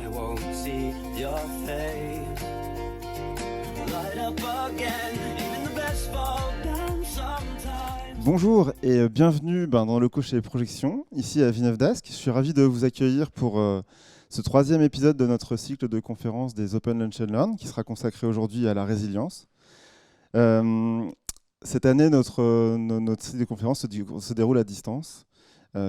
I won't see your face. Light up again, even the best fall down sometimes. Bonjour et bienvenue dans le coach et Projection, ici à Villeneuve d'Ascq. Je suis ravi de vous accueillir pour ce troisième épisode de notre cycle de conférences des Open Lunch and Learn qui sera consacré aujourd'hui à la résilience. Cette année, notre cycle de conférences se déroule à distance,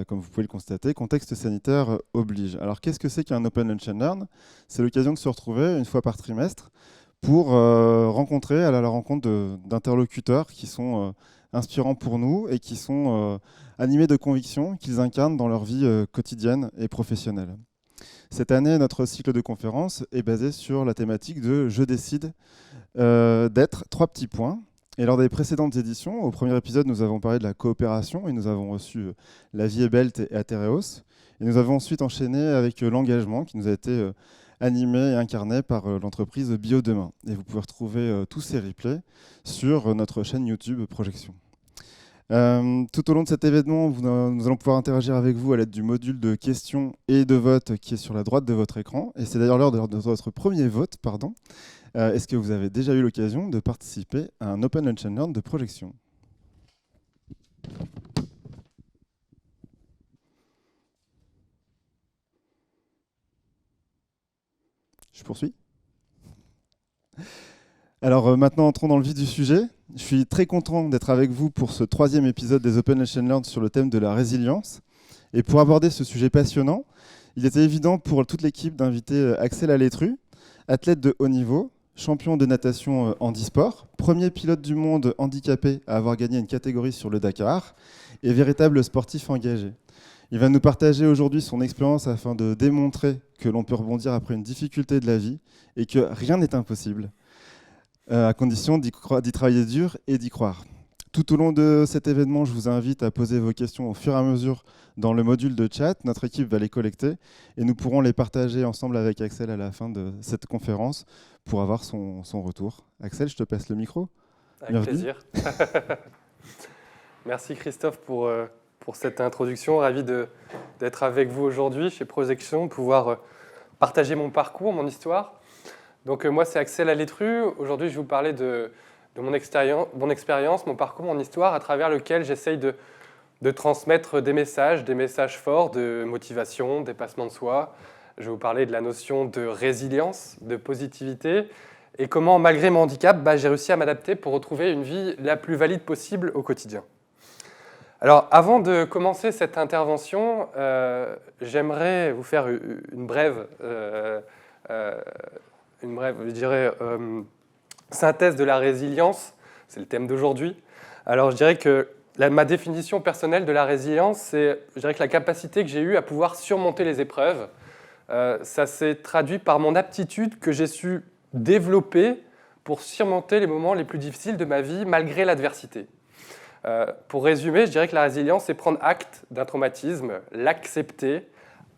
comme vous pouvez le constater. Contexte sanitaire oblige. Alors qu'est-ce que c'est qu'un Open Lunch and Learn ? C'est l'occasion de se retrouver une fois par trimestre pour rencontrer à la rencontre d'interlocuteurs qui sont inspirants pour nous et qui sont animés de convictions qu'ils incarnent dans leur vie quotidienne et professionnelle. Cette année, notre cycle de conférences est basé sur la thématique de « Je décide d'être » 3 petits points. Et lors des précédentes éditions, au premier épisode, nous avons parlé de la coopération et nous avons reçu La Vie est Belt et Athéréos. Et nous avons ensuite enchaîné avec l'engagement qui nous a été animé et incarné par l'entreprise Biodemain. Et vous pouvez retrouver tous ces replays sur notre chaîne YouTube Projection. Tout au long de cet événement, nous allons pouvoir interagir avec vous à l'aide du module de questions et de vote qui est sur la droite de votre écran. Et c'est d'ailleurs l'heure de votre premier vote. Est-ce que vous avez déjà eu l'occasion de participer à un Open Lunch and Learn de Projection ? Je poursuis ? Alors maintenant, entrons dans le vif du sujet. Je suis très content d'être avec vous pour ce troisième épisode des Open Lunch and Learn sur le thème de la résilience. Et pour aborder ce sujet passionnant, il était évident pour toute l'équipe d'inviter Axel Alétru, athlète de haut niveau, champion de natation handisport, premier pilote du monde handicapé à avoir gagné une catégorie sur le Dakar et véritable sportif engagé. Il va nous partager aujourd'hui son expérience afin de démontrer que l'on peut rebondir après une difficulté de la vie et que rien n'est impossible, à condition d'y travailler dur et d'y croire. Tout au long de cet événement, je vous invite à poser vos questions au fur et à mesure dans le module de chat. Notre équipe va les collecter et nous pourrons les partager ensemble avec Axel à la fin de cette conférence pour avoir son retour. Axel, je te passe le micro. Avec Bienvenue. plaisir. Merci Christophe pour cette introduction. Ravi d'être avec vous aujourd'hui chez Projection, pouvoir partager mon parcours, mon histoire. Donc moi, c'est Axel Alétru. Aujourd'hui, je vais vous parler de mon expérience, mon parcours, mon histoire, à travers lequel j'essaye de transmettre des messages forts de motivation, de dépassement de soi. Je vais vous parler de la notion de résilience, de positivité, et comment, malgré mon handicap, j'ai réussi à m'adapter pour retrouver une vie la plus valide possible au quotidien. Alors, avant de commencer cette intervention, j'aimerais vous faire une brève, je dirais, synthèse de la résilience. C'est le thème d'aujourd'hui. Alors, je dirais que ma définition personnelle de la résilience, c'est, je dirais, que la capacité que j'ai eue à pouvoir surmonter les épreuves. Ça s'est traduit par mon aptitude que j'ai su développer pour surmonter les moments les plus difficiles de ma vie malgré l'adversité. Pour résumer, je dirais que la résilience, c'est prendre acte d'un traumatisme, l'accepter,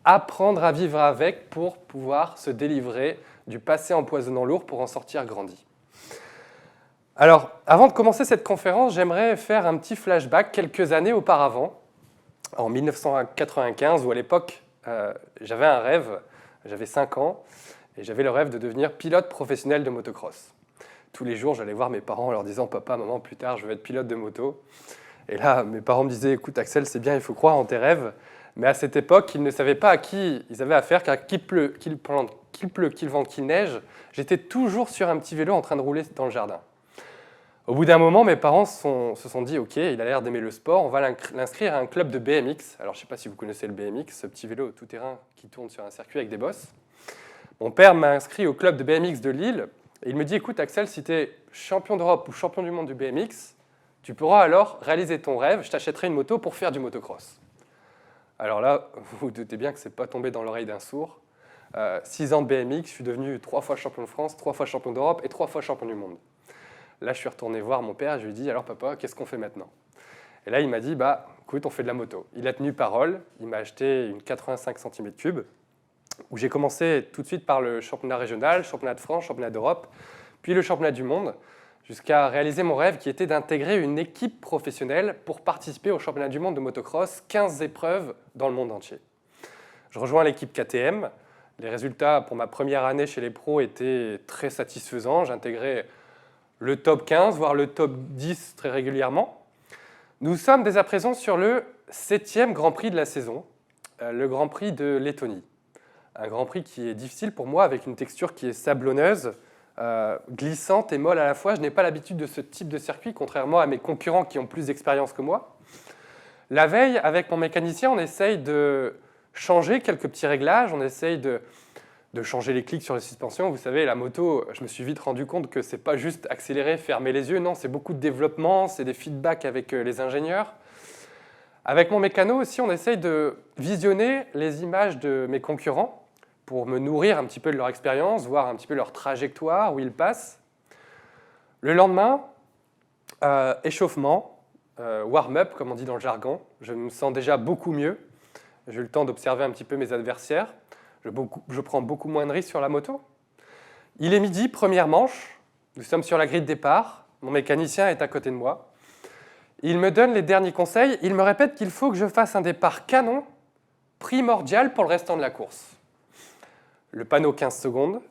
apprendre à vivre avec pour pouvoir se délivrer du passé empoisonnant lourd pour en sortir grandi. Alors, avant de commencer cette conférence, j'aimerais faire un petit flashback quelques années auparavant, en 1995, où à l'époque, j'avais un rêve, j'avais 5 ans, et j'avais le rêve de devenir pilote professionnel de motocross. Tous les jours, j'allais voir mes parents en leur disant « Papa, maman, plus tard, je veux être pilote de moto ». Et là, mes parents me disaient « Écoute, Axel, c'est bien, il faut croire en tes rêves ». Mais à cette époque, ils ne savaient pas à qui ils avaient affaire, car qu'il pleut, qu'il vente, qu'il neige, j'étais toujours sur un petit vélo en train de rouler dans le jardin. Au bout d'un moment, mes parents se sont dit « Ok, il a l'air d'aimer le sport, on va l'inscrire à un club de BMX ». Alors, je ne sais pas si vous connaissez le BMX, ce petit vélo tout-terrain qui tourne sur un circuit avec des bosses. Mon père m'a inscrit au club de BMX de Lille, et il me dit « Écoute, Axel, si tu es champion d'Europe ou champion du monde du BMX, tu pourras alors réaliser ton rêve, je t'achèterai une moto pour faire du motocross ». Alors là, vous vous doutez bien que ce n'est pas tombé dans l'oreille d'un sourd. 6 ans de BMX, je suis devenu 3 fois champion de France, 3 fois champion d'Europe et 3 fois champion du monde. Là, je suis retourné voir mon père et je lui ai dit « Alors papa, qu'est-ce qu'on fait maintenant ?» Et là, il m'a dit « Écoute, on fait de la moto ». Il a tenu parole, il m'a acheté une 85 cm3, où j'ai commencé tout de suite par le championnat régional, championnat de France, championnat d'Europe, puis le championnat du monde, jusqu'à réaliser mon rêve qui était d'intégrer une équipe professionnelle pour participer au championnat du monde de motocross, 15 épreuves dans le monde entier. Je rejoins l'équipe KTM, Les résultats pour ma première année chez les pros étaient très satisfaisants. J'intégrais le top 15, voire le top 10 très régulièrement. Nous sommes dès à présent sur le 7e Grand Prix de la saison, le Grand Prix de Lettonie. Un Grand Prix qui est difficile pour moi, avec une texture qui est sablonneuse, glissante et molle à la fois. Je n'ai pas l'habitude de ce type de circuit, contrairement à mes concurrents qui ont plus d'expérience que moi. La veille, avec mon mécanicien, on essaye de changer quelques petits réglages, on essaye de changer les clics sur les suspensions. Vous savez, la moto, je me suis vite rendu compte que ce n'est pas juste accélérer, fermer les yeux, non, c'est beaucoup de développement, c'est des feedbacks avec les ingénieurs. Avec mon mécano aussi, on essaye de visionner les images de mes concurrents pour me nourrir un petit peu de leur expérience, voir un petit peu leur trajectoire, où ils passent. Le lendemain, échauffement, warm-up, comme on dit dans le jargon. Je me sens déjà beaucoup mieux. J'ai eu le temps d'observer un petit peu mes adversaires. Je prends beaucoup moins de risques sur la moto. Il est midi, première manche. Nous sommes sur la grille de départ. Mon mécanicien est à côté de moi. Il me donne les derniers conseils. Il me répète qu'il faut que je fasse un départ canon, primordial pour le restant de la course. Le panneau 15 secondes.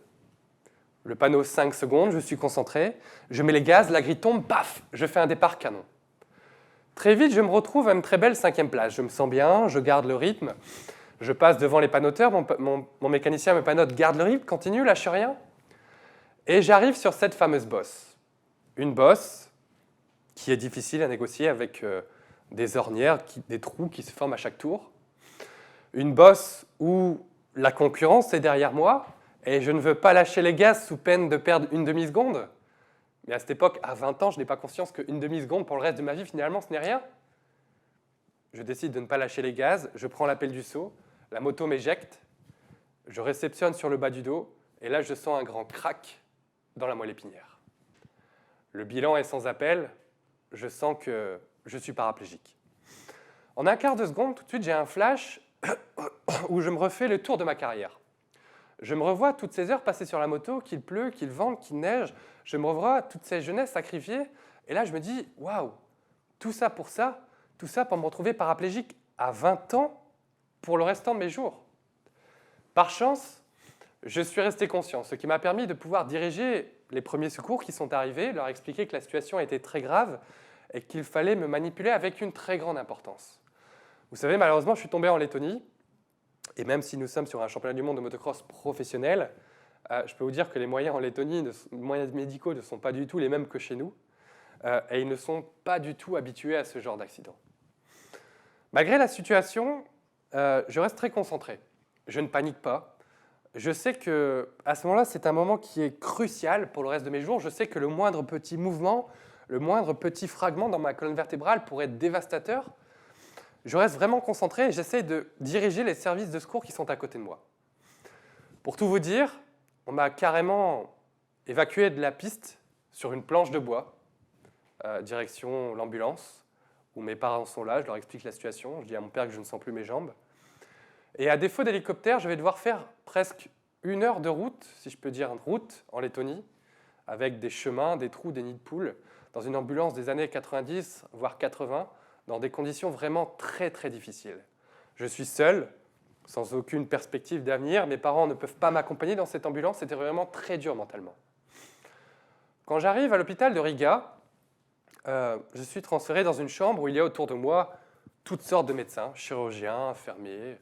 Le panneau 5 secondes, je suis concentré. Je mets les gaz, la grille tombe, paf, je fais un départ canon. Très vite, je me retrouve à une très belle 5e place. Je me sens bien, je garde le rythme. Je passe devant les panoteurs, mon mécanicien me panote, garde le rythme, continue, lâche rien. Et j'arrive sur cette fameuse bosse. Une bosse qui est difficile à négocier avec des ornières, des trous qui se forment à chaque tour. Une bosse où la concurrence est derrière moi et je ne veux pas lâcher les gaz sous peine de perdre une demi-seconde. Mais à cette époque, à 20 ans, je n'ai pas conscience qu'une demi-seconde pour le reste de ma vie, finalement, ce n'est rien. Je décide de ne pas lâcher les gaz, je prends l'appel du saut, la moto m'éjecte, je réceptionne sur le bas du dos, et là, je sens un grand crack dans la moelle épinière. Le bilan est sans appel, je sens que je suis paraplégique. En un quart de seconde, tout de suite, j'ai un flash où je me refais le tour de ma carrière. Je me revois toutes ces heures passées sur la moto, qu'il pleut, qu'il vente, qu'il neige. Je me revois toutes ces jeunesses sacrifiées. Et là, je me dis, waouh, tout ça pour me retrouver paraplégique à 20 ans pour le restant de mes jours. Par chance, je suis resté conscient, ce qui m'a permis de pouvoir diriger les premiers secours qui sont arrivés, leur expliquer que la situation était très grave et qu'il fallait me manipuler avec une très grande importance. Vous savez, malheureusement, je suis tombé en Lettonie. Et même si nous sommes sur un championnat du monde de motocross professionnel, je peux vous dire que les moyens en Lettonie, les moyens médicaux ne sont pas du tout les mêmes que chez nous. Et ils ne sont pas du tout habitués à ce genre d'accident. Malgré la situation, je reste très concentré. Je ne panique pas. Je sais qu'à ce moment-là, c'est un moment qui est crucial pour le reste de mes jours. Je sais que le moindre petit mouvement, le moindre petit fragment dans ma colonne vertébrale pourrait être dévastateur. Je reste vraiment concentré et j'essaie de diriger les services de secours qui sont à côté de moi. Pour tout vous dire, on m'a carrément évacué de la piste sur une planche de bois, direction l'ambulance, où mes parents sont là, je leur explique la situation, je dis à mon père que je ne sens plus mes jambes. Et à défaut d'hélicoptère, je vais devoir faire presque 1 heure de route, si je peux dire route, en Lettonie, avec des chemins, des trous, des nids de poules, dans une ambulance des années 90, voire 80, dans des conditions vraiment très très difficiles. Je suis seul, sans aucune perspective d'avenir. Mes parents ne peuvent pas m'accompagner dans cette ambulance. C'était vraiment très dur mentalement. Quand j'arrive à l'hôpital de Riga, je suis transféré dans une chambre où il y a autour de moi toutes sortes de médecins, chirurgiens, infirmiers.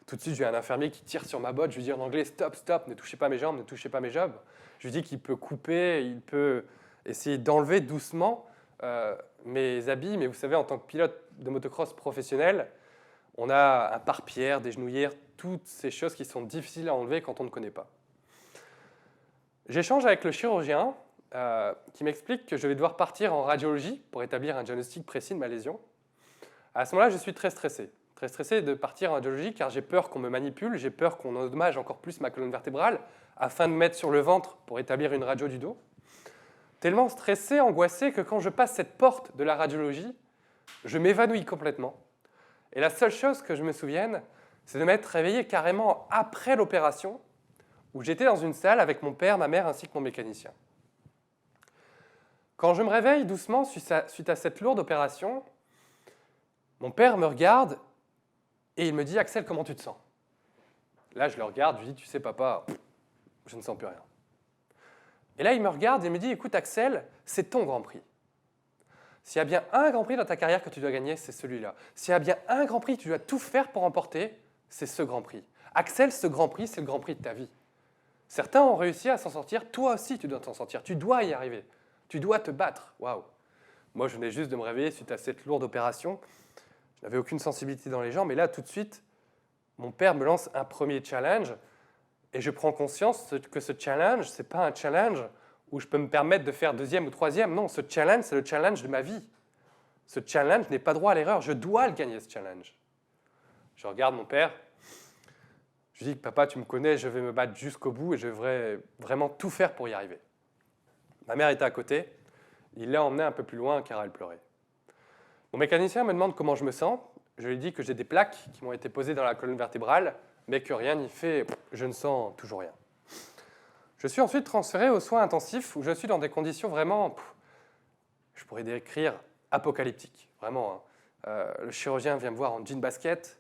Tout de suite, j'ai un infirmier qui tire sur ma botte. Je lui dis en anglais « Stop, stop, ne touchez pas mes jambes, ne touchez pas mes jambes ». Je lui dis qu'il peut couper, il peut essayer d'enlever doucement mes habits, mais vous savez, en tant que pilote de motocross professionnel, on a un pare-pierre, des genouillères, toutes ces choses qui sont difficiles à enlever quand on ne connaît pas. J'échange avec le chirurgien qui m'explique que je vais devoir partir en radiologie pour établir un diagnostic précis de ma lésion. À ce moment-là, je suis très stressé de partir en radiologie car j'ai peur qu'on me manipule, j'ai peur qu'on endommage encore plus ma colonne vertébrale afin de me mettre sur le ventre pour établir une radio du dos. Tellement stressé, angoissé que quand je passe cette porte de la radiologie, je m'évanouis complètement. Et la seule chose que je me souvienne, c'est de m'être réveillé carrément après l'opération, où j'étais dans une salle avec mon père, ma mère ainsi que mon mécanicien. Quand je me réveille doucement suite à cette lourde opération, mon père me regarde et il me dit « Axel, comment tu te sens ?» Là, je le regarde, je lui dis, tu sais, papa, je ne sens plus rien. Et là, il me regarde et me dit, écoute, Axel, c'est ton Grand Prix. S'il y a bien un Grand Prix dans ta carrière que tu dois gagner, c'est celui-là. S'il y a bien un Grand Prix que tu dois tout faire pour remporter, c'est ce Grand Prix. Axel, ce Grand Prix, c'est le Grand Prix de ta vie. Certains ont réussi à s'en sortir, toi aussi tu dois t'en sortir, tu dois y arriver, tu dois te battre. Waouh. Moi, je venais juste de me réveiller suite à cette lourde opération. Je n'avais aucune sensibilité dans les jambes, mais là, tout de suite, mon père me lance un premier challenge et je prends conscience que ce challenge, ce n'est pas un challenge où je peux me permettre de faire deuxième ou troisième. Non, ce challenge, c'est le challenge de ma vie. Ce challenge n'est pas droit à l'erreur. Je dois le gagner, ce challenge. Je regarde mon père. Je lui dis, papa, tu me connais, je vais me battre jusqu'au bout et je vais vraiment tout faire pour y arriver. Ma mère était à côté. Il l'a emmenée un peu plus loin car elle pleurait. Mon mécanicien me demande comment je me sens. Je lui dis que j'ai des plaques qui m'ont été posées dans la colonne vertébrale, mais que rien n'y fait, je ne sens toujours rien. Je suis ensuite transféré aux soins intensifs où je suis dans des conditions vraiment, je pourrais décrire, apocalyptiques. Vraiment, hein. Le chirurgien vient me voir en jean basket,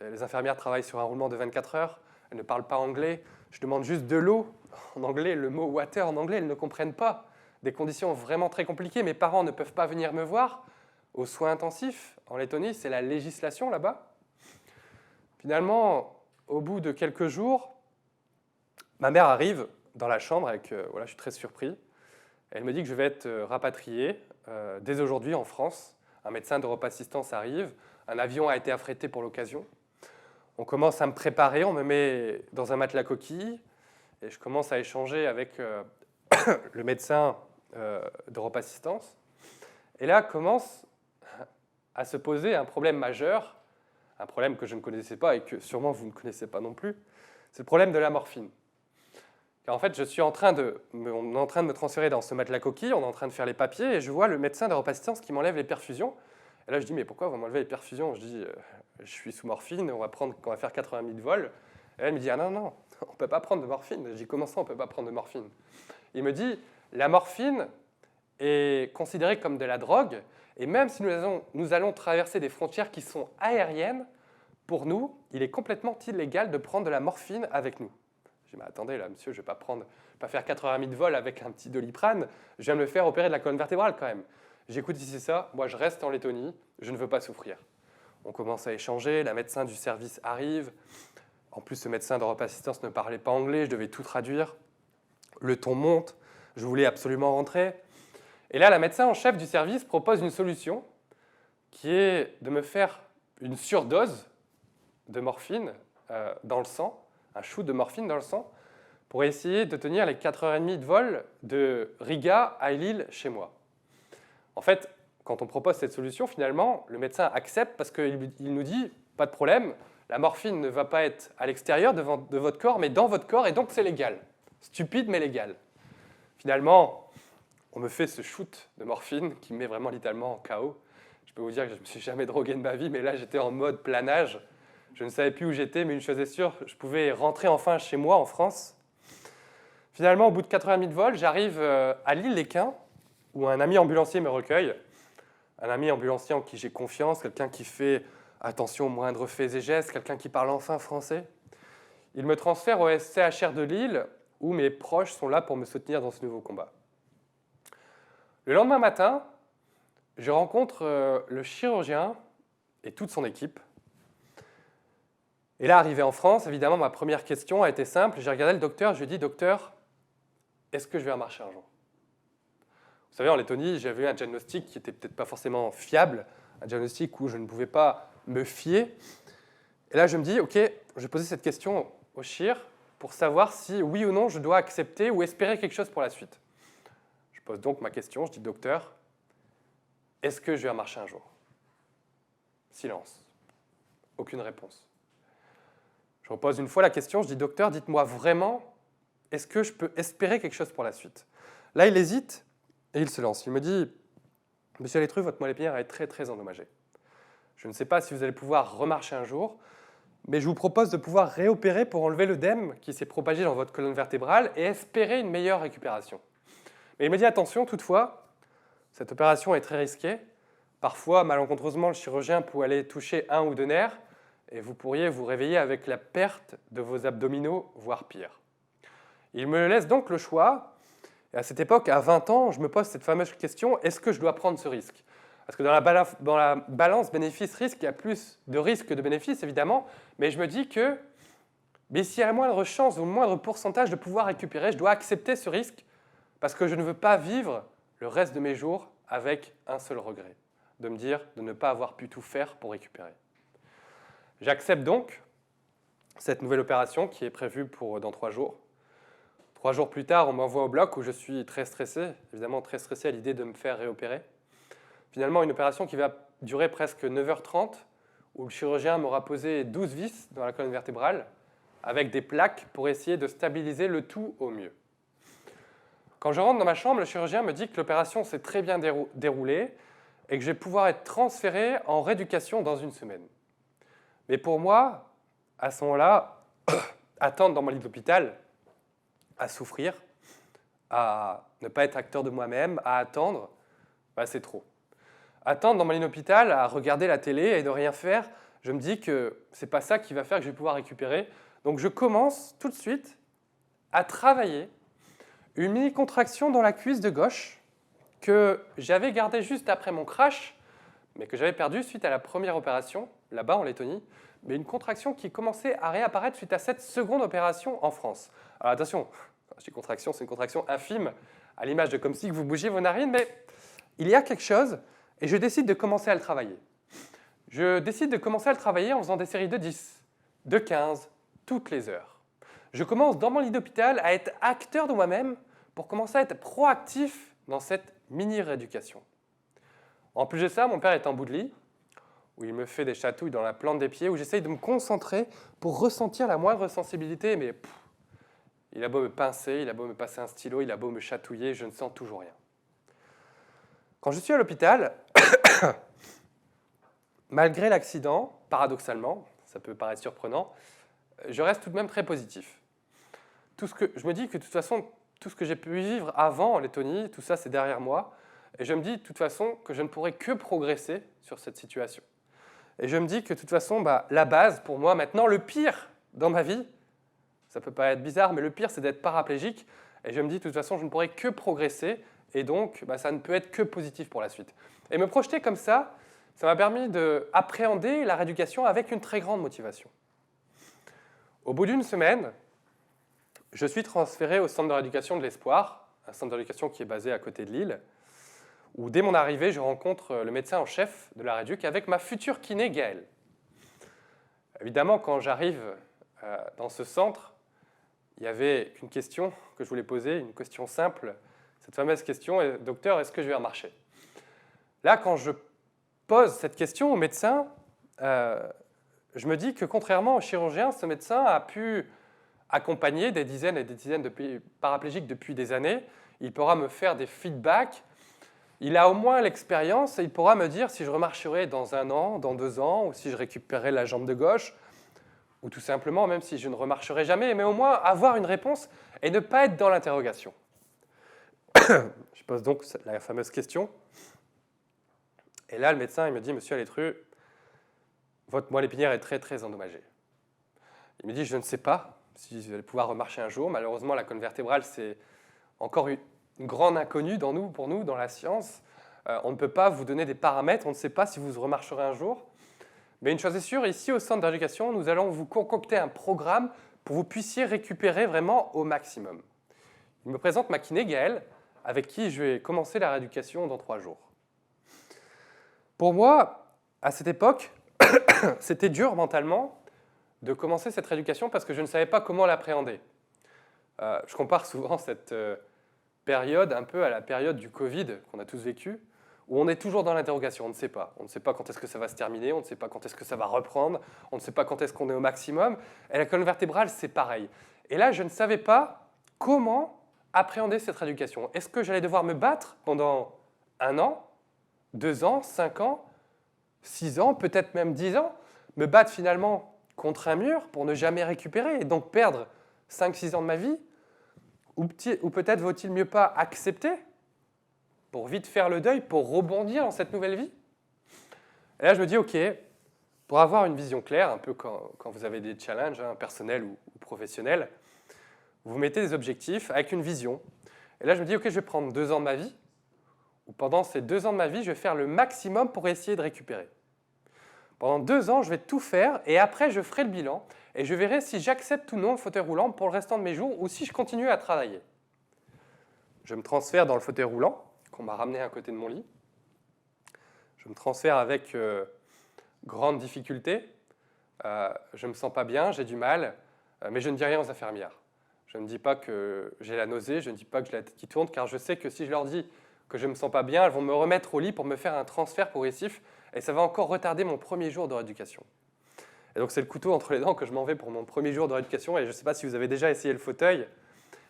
les infirmières travaillent sur un roulement de 24 heures, elles ne parlent pas anglais, je demande juste de l'eau. En anglais, le mot water en anglais, elles ne comprennent pas. Des conditions vraiment très compliquées, mes parents ne peuvent pas venir me voir. Aux soins intensifs, en Lettonie, c'est la législation là-bas. Finalement, au bout de quelques jours, ma mère arrive dans la chambre avec, je suis très surpris. Elle me dit que je vais être rapatrié dès aujourd'hui en France. Un médecin d'Europe-Assistance arrive, un avion a été affrété pour l'occasion. On commence à me préparer, on me met dans un matelas coquille et je commence à échanger avec le médecin d'Europe-Assistance. Et là commence à se poser un problème majeur, un problème que je ne connaissais pas et que sûrement vous ne connaissez pas non plus, c'est le problème de la morphine. Car en fait, on est en train de me transférer dans ce matelas coquille, on est en train de faire les papiers, et je vois le médecin d'Europe-Assistance qui m'enlève les perfusions. Et là, je dis, mais pourquoi vous m'enlevez les perfusions? Je dis, je suis sous morphine, on va faire 80 000 vols. Et elle me dit, ah non, on ne peut pas prendre de morphine. Je dis, comment ça, on ne peut pas prendre de morphine? Il me dit, la morphine est considérée comme de la drogue, et même si nous allons traverser des frontières qui sont aériennes, pour nous, il est complètement illégal de prendre de la morphine avec nous. Je dis, mais attendez, là, monsieur, je ne vais pas faire 80 000 vols avec un petit Doliprane, je viens de me faire opérer de la colonne vertébrale quand même. J'écoute si c'est ça, moi je reste en Lettonie, je ne veux pas souffrir. On commence à échanger, la médecin du service arrive. En plus, ce médecin d'Europe-Assistance ne parlait pas anglais, je devais tout traduire. Le ton monte, je voulais absolument rentrer. Et là, la médecin en chef du service propose une solution qui est de me faire une surdose de morphine dans le sang, un shoot de morphine dans le sang, pour essayer de tenir les 4h30 de vol de Riga à Lille chez moi. En fait, quand on propose cette solution, finalement, le médecin accepte parce qu'il nous dit, pas de problème, la morphine ne va pas être à l'extérieur de votre corps, mais dans votre corps, et donc c'est légal. Stupide, mais légal. Finalement, on me fait ce shoot de morphine qui me met vraiment littéralement en KO. Je peux vous dire que je ne me suis jamais drogué de ma vie, mais là, j'étais en mode planage. Je ne savais plus où j'étais, mais une chose est sûre, je pouvais rentrer enfin chez moi en France. Finalement, au bout de 80 000 vols, j'arrive à l'Île-les-Quins, où un ami ambulancier me recueille. Un ami ambulancier en qui j'ai confiance, quelqu'un qui fait attention aux moindres faits et gestes, quelqu'un qui parle enfin français. Il me transfère au CHR de Lille, où mes proches sont là pour me soutenir dans ce nouveau combat. Le lendemain matin, je rencontre le chirurgien et toute son équipe. Et là, arrivé en France, évidemment, ma première question a été simple. J'ai regardé le docteur, je lui ai dit, docteur, est-ce que je vais marcher un jour? Vous savez, en Lettonie, j'avais eu un diagnostic qui n'était peut-être pas forcément fiable, un diagnostic où je ne pouvais pas me fier. Et là, je me dis, OK, je vais poser cette question au chir pour savoir si, oui ou non, je dois accepter ou espérer quelque chose pour la suite. Je pose donc ma question, je dis, docteur, est-ce que je vais marcher un jour? Silence. Aucune réponse. Je repose une fois la question, je dis, docteur, dites-moi vraiment, est-ce que je peux espérer quelque chose pour la suite? Là, il hésite et il se lance. Il me dit, monsieur Létru, votre moelle épinière est très, très endommagée. Je ne sais pas si vous allez pouvoir remarcher un jour, mais je vous propose de pouvoir réopérer pour enlever l'œdème qui s'est propagé dans votre colonne vertébrale et espérer une meilleure récupération. Mais il me dit, attention, toutefois, cette opération est très risquée. Parfois, malencontreusement, le chirurgien peut aller toucher un ou deux nerfs. et vous pourriez vous réveiller avec la perte de vos abdominaux, voire pire. Il me laisse donc le choix. Et à cette époque, à 20 ans, je me pose cette fameuse question, est-ce que je dois prendre ce risque? Parce que dans la balance bénéfice-risque, il y a plus de risques que de bénéfices, évidemment, mais je me dis que s'il y a la moindre chance ou le moindre pourcentage de pouvoir récupérer, je dois accepter ce risque parce que je ne veux pas vivre le reste de mes jours avec un seul regret, de me dire de ne pas avoir pu tout faire pour récupérer. J'accepte donc cette nouvelle opération qui est prévue pour dans 3 jours. 3 jours plus tard, on m'envoie au bloc où je suis très stressé, évidemment très stressé à l'idée de me faire réopérer. Finalement, une opération qui va durer presque 9h30, où le chirurgien m'aura posé 12 vis dans la colonne vertébrale, avec des plaques pour essayer de stabiliser le tout au mieux. Quand je rentre dans ma chambre, le chirurgien me dit que l'opération s'est très bien déroulée et que je vais pouvoir être transféré en rééducation dans 1 semaine. Mais pour moi, à ce moment-là, attendre dans mon lit d'hôpital, à souffrir, à ne pas être acteur de moi-même, à attendre, c'est trop. Attendre dans mon lit d'hôpital, à regarder la télé et de rien faire, je me dis que ce n'est pas ça qui va faire que je vais pouvoir récupérer. Donc je commence tout de suite à travailler une mini-contraction dans la cuisse de gauche que j'avais gardée juste après mon crash, mais que j'avais perdue suite à la première opération, là-bas en Lettonie, mais une contraction qui commençait à réapparaître suite à cette seconde opération en France. Alors attention, quand je dis contraction, c'est une contraction infime, à l'image de comme si vous bougiez vos narines, mais il y a quelque chose, et je décide de commencer à le travailler. Je décide de commencer à le travailler en faisant des séries de 10, de 15, toutes les heures. Je commence dans mon lit d'hôpital à être acteur de moi-même pour commencer à être proactif dans cette mini-rééducation. En plus de ça, mon père est en bout de lit, où il me fait des chatouilles dans la plante des pieds, où j'essaye de me concentrer pour ressentir la moindre sensibilité, mais il a beau me pincer, il a beau me passer un stylo, il a beau me chatouiller, je ne sens toujours rien. Quand je suis à l'hôpital, malgré l'accident, paradoxalement, ça peut paraître surprenant, je reste tout de même très positif. Je me dis que de toute façon, tout ce que j'ai pu vivre avant en Lettonie, tout ça c'est derrière moi, et je me dis de toute façon que je ne pourrai que progresser sur cette situation. Et je me dis que de toute façon, la base pour moi maintenant, le pire dans ma vie, ça peut pas être bizarre, mais le pire c'est d'être paraplégique, et je me dis de toute façon je ne pourrai que progresser, et donc ça ne peut être que positif pour la suite. Et me projeter comme ça m'a permis d'appréhender la rééducation avec une très grande motivation. Au bout d'1 semaine, je suis transféré au centre de rééducation de l'Espoir, un centre de rééducation qui est basé à côté de Lille, où dès mon arrivée, je rencontre le médecin en chef de la rééduc avec ma future kiné Gaëlle. Évidemment, quand j'arrive dans ce centre, il y avait une question que je voulais poser, une question simple, cette fameuse question « Docteur, est-ce que je vais remarcher ?» Là, quand je pose cette question au médecin, je me dis que contrairement au chirurgien, ce médecin a pu accompagner des dizaines et des dizaines de paraplégiques depuis des années. Il pourra me faire des feedbacks. Il a au moins l'expérience et il pourra me dire si je remarcherai dans 1 an, dans 2 ans, ou si je récupérerai la jambe de gauche, ou tout simplement, même si je ne remarcherai jamais, mais au moins avoir une réponse et ne pas être dans l'interrogation. Je pose donc la fameuse question. Et là, le médecin il me dit « Monsieur Alétru, votre moelle épinière est très, très endommagée. » Il me dit « Je ne sais pas si je vais pouvoir remarcher un jour. Malheureusement, la colonne vertébrale, c'est encore une grande inconnue pour nous, dans la science. On ne peut pas vous donner des paramètres, on ne sait pas si vous remarcherez un jour. Mais une chose est sûre, ici au centre d'éducation, nous allons vous concocter un programme pour que vous puissiez récupérer vraiment au maximum. » Il me présente ma kiné Gaëlle, avec qui je vais commencer la rééducation dans 3 jours. Pour moi, à cette époque, c'était dur mentalement de commencer cette rééducation parce que je ne savais pas comment l'appréhender. Je compare souvent cette période un peu à la période du Covid qu'on a tous vécu, où on est toujours dans l'interrogation, on ne sait pas. On ne sait pas quand est-ce que ça va se terminer, on ne sait pas quand est-ce que ça va reprendre, on ne sait pas quand est-ce qu'on est au maximum. Et la colonne vertébrale, c'est pareil. Et là, je ne savais pas comment appréhender cette rééducation. Est-ce que j'allais devoir me battre pendant 1 an, 2 ans, 5 ans, 6 ans, peut-être même 10 ans, me battre finalement contre un mur pour ne jamais récupérer et donc perdre 5-6 ans de ma vie, ou peut-être vaut-il mieux pas accepter pour vite faire le deuil, pour rebondir dans cette nouvelle vie. Et là, je me dis, ok, pour avoir une vision claire, un peu quand vous avez des challenges, personnels ou professionnels, vous mettez des objectifs avec une vision. Et là, je me dis, OK, je vais prendre 2 ans de ma vie, ou pendant ces 2 ans de ma vie, je vais faire le maximum pour essayer de récupérer. Pendant 2 ans, je vais tout faire, et après, je ferai le bilan, et je verrai si j'accepte ou non le fauteuil roulant pour le restant de mes jours, ou si je continue à travailler. Je me transfère dans le fauteuil roulant, qu'on m'a ramené à côté de mon lit. Je me transfère avec grande difficulté. Je ne me sens pas bien, j'ai du mal, mais je ne dis rien aux infirmières. Je ne dis pas que j'ai la nausée, je ne dis pas que j'ai la tête qui tourne, car je sais que si je leur dis que je ne me sens pas bien, elles vont me remettre au lit pour me faire un transfert progressif, et ça va encore retarder mon premier jour de rééducation. Et donc c'est le couteau entre les dents que je m'en vais pour mon premier jour de rééducation, et je ne sais pas si vous avez déjà essayé le fauteuil,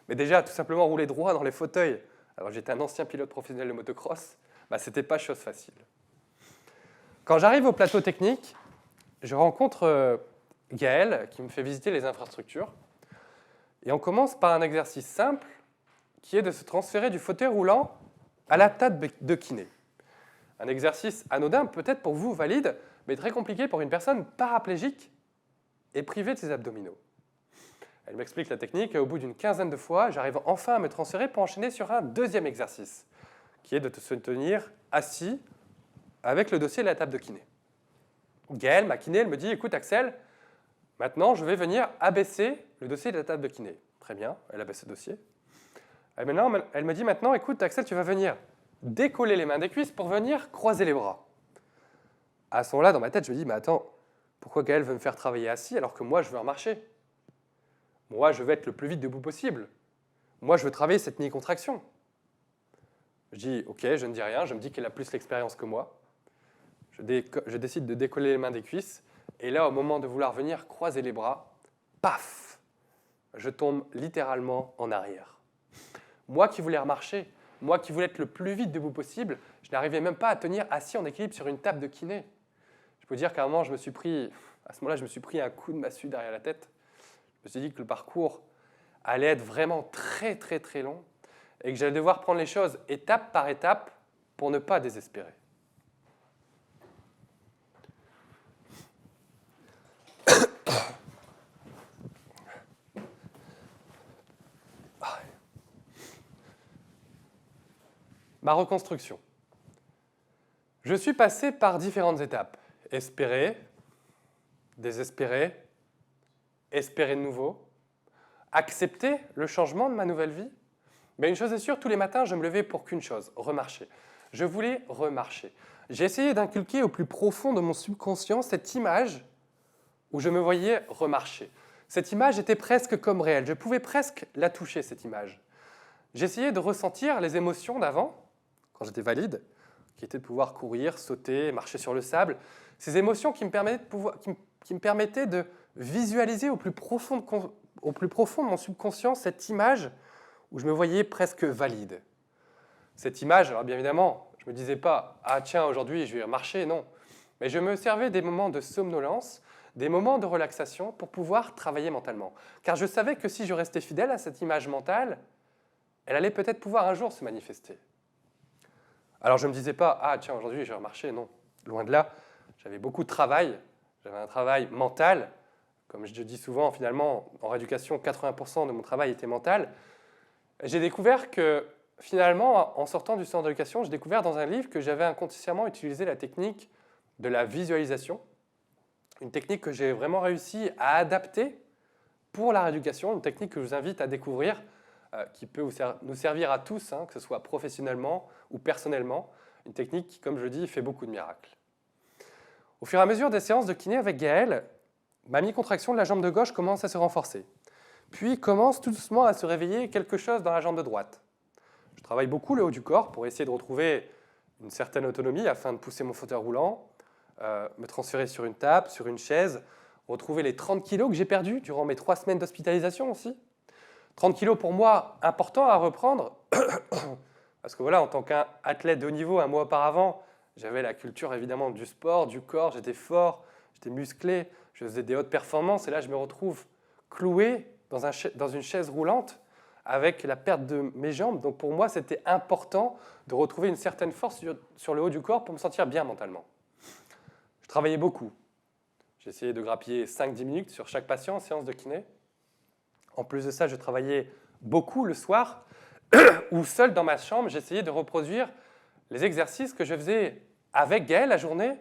mais déjà tout simplement rouler droit dans les fauteuils, alors j'étais un ancien pilote professionnel de motocross, ce n'était pas chose facile. Quand j'arrive au plateau technique, je rencontre Gaël qui me fait visiter les infrastructures. Et on commence par un exercice simple qui est de se transférer du fauteuil roulant à la table de kiné. Un exercice anodin peut-être pour vous, valide, mais très compliqué pour une personne paraplégique et privée de ses abdominaux. Elle m'explique la technique et au bout d'une quinzaine de fois, j'arrive enfin à me transférer pour enchaîner sur un deuxième exercice qui est de se tenir assis avec le dossier de la table de kiné. Gaëlle, ma kiné, elle me dit « Écoute Axel, maintenant je vais venir abaisser le dossier de la table de kiné. » Très bien, elle abaisse le dossier. Et maintenant, elle me dit maintenant « Écoute Axel, tu vas venir décoller les mains des cuisses pour venir croiser les bras. » À ce moment-là, dans ma tête, je me dis « Mais attends, pourquoi Gaëlle veut me faire travailler assis alors que moi je veux en marcher ? Moi je veux être le plus vite debout possible. Moi je veux travailler cette mini-contraction. » Je dis « Ok, je ne dis rien, je me dis qu'elle a plus l'expérience que moi. » Je décide de décoller les mains des cuisses. Et là, au moment de vouloir venir croiser les bras, paf, je tombe littéralement en arrière. Moi qui voulais remarcher, moi qui voulais être le plus vite debout possible, je n'arrivais même pas à tenir assis en équilibre sur une table de kiné. Je peux dire qu'à un moment, à ce moment-là, je me suis pris un coup de massue derrière la tête. Je me suis dit que le parcours allait être vraiment très, très, très long et que j'allais devoir prendre les choses étape par étape pour ne pas désespérer. Ma reconstruction. Je suis passé par différentes étapes. Espérer, désespérer, espérer de nouveau, accepter le changement de ma nouvelle vie. Mais une chose est sûre, tous les matins, je me levais pour qu'une chose, remarcher. Je voulais remarcher. J'ai essayé d'inculquer au plus profond de mon subconscient cette image où je me voyais remarcher. Cette image était presque comme réelle. Je pouvais presque la toucher, cette image. J'essayais de ressentir les émotions d'avant, quand j'étais valide, qui était de pouvoir courir, sauter, marcher sur le sable. Ces émotions qui me permettaient de visualiser au plus profond de mon subconscient cette image où je me voyais presque valide. Cette image, alors bien évidemment, je ne me disais pas « Ah tiens, aujourd'hui, je vais marcher », non. Mais je me servais des moments de somnolence, des moments de relaxation pour pouvoir travailler mentalement. Car je savais que si je restais fidèle à cette image mentale, elle allait peut-être pouvoir un jour se manifester. Alors je ne me disais pas « Ah tiens, aujourd'hui, je vais marcher », non. Loin de là, j'avais beaucoup de travail, j'avais un travail mental. Comme je dis souvent, finalement, en rééducation, 80% de mon travail était mental. J'ai découvert que, finalement, en sortant du centre d'éducation, j'ai découvert dans un livre que j'avais inconsciemment utilisé la technique de la visualisation, une technique que j'ai vraiment réussi à adapter pour la rééducation, une technique que je vous invite à découvrir, qui peut nous servir à tous, que ce soit professionnellement ou personnellement, une technique qui, comme je dis, fait beaucoup de miracles. Au fur et à mesure des séances de kiné avec Gaël, ma mi-contraction de la jambe de gauche commence à se renforcer, puis commence tout doucement à se réveiller quelque chose dans la jambe de droite. Je travaille beaucoup le haut du corps pour essayer de retrouver une certaine autonomie afin de pousser mon fauteuil roulant, me transférer sur une table, sur une chaise, retrouver les 30 kilos que j'ai perdus durant mes 3 semaines d'hospitalisation aussi. 30 kilos pour moi, important à reprendre, parce que voilà, en tant qu'athlète de haut niveau, un mois auparavant, j'avais la culture évidemment du sport, du corps, j'étais fort, j'étais musclé, je faisais des hautes performances, et là je me retrouve cloué dans une chaise roulante avec la perte de mes jambes. Donc pour moi, c'était important de retrouver une certaine force sur le haut du corps pour me sentir bien mentalement. Je travaillais beaucoup. J'essayais de grappiller 5-10 minutes sur chaque patient en séance de kiné. En plus de ça, je travaillais beaucoup le soir, où seul dans ma chambre, j'essayais de reproduire les exercices que je faisais avec Gaël la journée,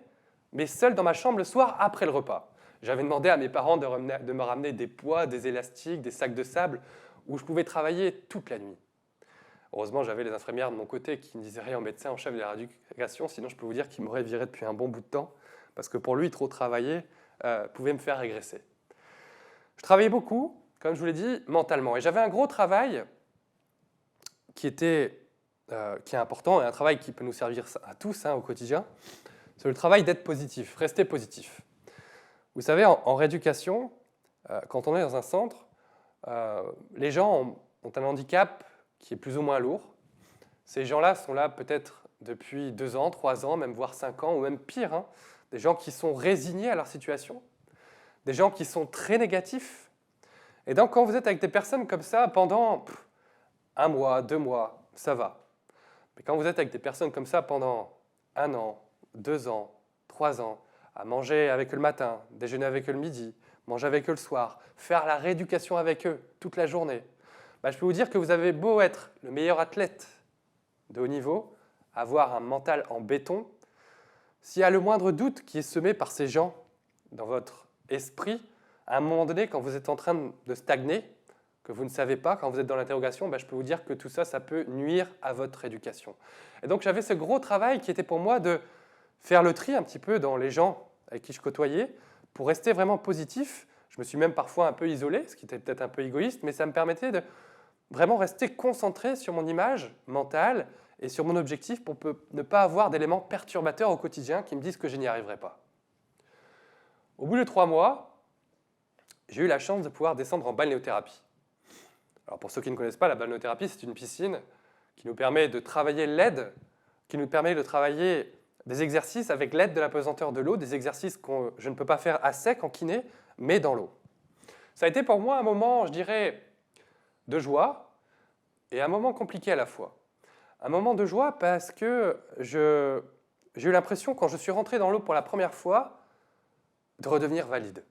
mais seul dans ma chambre le soir après le repas. J'avais demandé à mes parents de me ramener des poids, des élastiques, des sacs de sable, où je pouvais travailler toute la nuit. Heureusement, j'avais les infirmières de mon côté qui me disaient rien au médecin en chef de la rééducation, sinon je peux vous dire qu'il m'aurait viré depuis un bon bout de temps, parce que pour lui, trop travailler pouvait me faire régresser. Je travaillais beaucoup, comme je vous l'ai dit, mentalement. Et j'avais un gros travail qui est important, et un travail qui peut nous servir à tous au quotidien, c'est le travail d'être positif, rester positif. Vous savez, en rééducation, quand on est dans un centre, les gens ont un handicap qui est plus ou moins lourd. Ces gens-là sont là peut-être depuis 2 ans, 3 ans, même voire 5 ans, ou même pire. Des gens qui sont résignés à leur situation, des gens qui sont très négatifs. Et donc, quand vous êtes avec des personnes comme ça pendant 1 mois, 2 mois, ça va. Mais quand vous êtes avec des personnes comme ça pendant 1 an, 2 ans, 3 ans, à manger avec eux le matin, déjeuner avec eux le midi, manger avec eux le soir, faire la rééducation avec eux toute la journée, je peux vous dire que vous avez beau être le meilleur athlète de haut niveau, avoir un mental en béton, s'il y a le moindre doute qui est semé par ces gens dans votre esprit, à un moment donné, quand vous êtes en train de stagner, que vous ne savez pas, quand vous êtes dans l'interrogation, je peux vous dire que tout ça, ça peut nuire à votre éducation. Et donc j'avais ce gros travail qui était pour moi de faire le tri un petit peu dans les gens avec qui je côtoyais, pour rester vraiment positif. Je me suis même parfois un peu isolé, ce qui était peut-être un peu égoïste, mais ça me permettait de vraiment rester concentré sur mon image mentale et sur mon objectif pour ne pas avoir d'éléments perturbateurs au quotidien qui me disent que je n'y arriverai pas. Au bout de 3 mois, j'ai eu la chance de pouvoir descendre en balnéothérapie. Alors pour ceux qui ne connaissent pas, la balnéothérapie, c'est une piscine qui nous permet de travailler l'aide, qui nous permet de travailler des exercices avec l'aide de la pesanteur de l'eau, des exercices que je ne peux pas faire à sec en kiné, mais dans l'eau. Ça a été pour moi un moment, je dirais, de joie et un moment compliqué à la fois. Un moment de joie parce que j'ai eu l'impression, quand je suis rentré dans l'eau pour la première fois, de redevenir valide.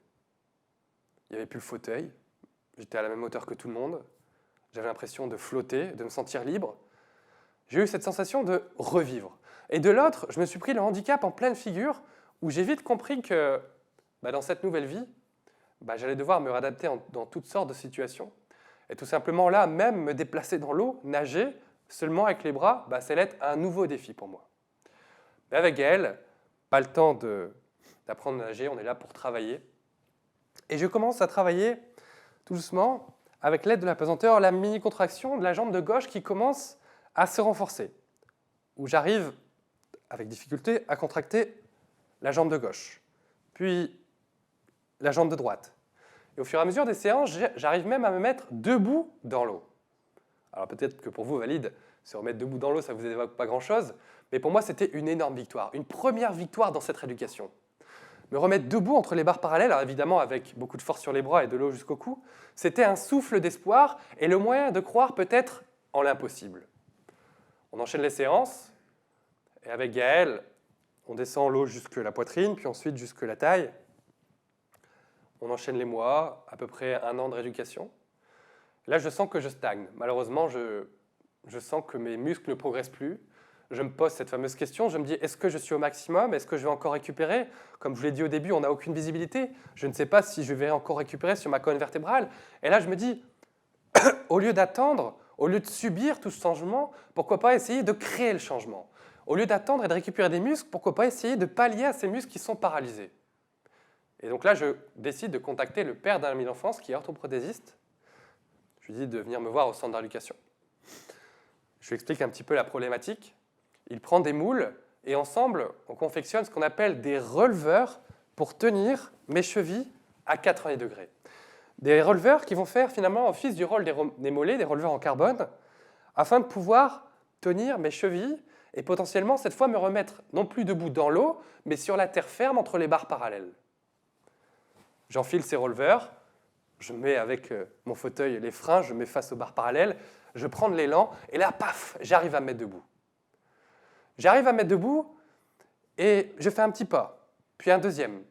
Il n'y avait plus le fauteuil, j'étais à la même hauteur que tout le monde, j'avais l'impression de flotter, de me sentir libre. J'ai eu cette sensation de revivre. Et de l'autre, je me suis pris le handicap en pleine figure, où j'ai vite compris que dans cette nouvelle vie, j'allais devoir me réadapter dans toutes sortes de situations. Et tout simplement là, même me déplacer dans l'eau, nager, seulement avec les bras, ça allait être un nouveau défi pour moi. Mais avec Gaël, pas le temps d'apprendre à nager, on est là pour travailler. Et je commence à travailler tout doucement, avec l'aide de la pesanteur, la mini-contraction de la jambe de gauche qui commence à se renforcer, où j'arrive, avec difficulté, à contracter la jambe de gauche, puis la jambe de droite. Et au fur et à mesure des séances, j'arrive même à me mettre debout dans l'eau. Alors peut-être que pour vous, valide, se remettre debout dans l'eau, ça ne vous évoque pas grand-chose, mais pour moi, c'était une énorme victoire, une première victoire dans cette rééducation. Me remettre debout entre les barres parallèles, alors évidemment avec beaucoup de force sur les bras et de l'eau jusqu'au cou, c'était un souffle d'espoir et le moyen de croire peut-être en l'impossible. On enchaîne les séances, et avec Gaël, on descend l'eau jusque la poitrine, puis ensuite jusque la taille. On enchaîne les mois, à peu près 1 an de rééducation. Là, je sens que je stagne. Malheureusement, je sens que mes muscles ne progressent plus. Je me pose cette fameuse question, je me dis, est-ce que je suis au maximum? Est-ce que je vais encore récupérer? Comme je vous l'ai dit au début, on n'a aucune visibilité. Je ne sais pas si je vais encore récupérer sur ma colonne vertébrale. Et là, je me dis, au lieu d'attendre, au lieu de subir tout ce changement, pourquoi pas essayer de créer le changement? Au lieu d'attendre et de récupérer des muscles, pourquoi pas essayer de pallier à ces muscles qui sont paralysés? Et donc là, je décide de contacter le père d'un ami d'enfance qui est orthoprothésiste. Je lui dis de venir me voir au centre de rééducation. Je lui explique un petit peu la problématique. Il prend des moules et ensemble, on confectionne ce qu'on appelle des releveurs pour tenir mes chevilles à 90 degrés. Des releveurs qui vont faire finalement office du rôle des mollets, des releveurs en carbone, afin de pouvoir tenir mes chevilles et potentiellement cette fois me remettre non plus debout dans l'eau, mais sur la terre ferme entre les barres parallèles. J'enfile ces releveurs, je mets avec mon fauteuil les freins, je mets face aux barres parallèles, je prends de l'élan et là, paf, j'arrive à me mettre debout. J'arrive à me mettre debout et je fais un petit pas, puis un deuxième,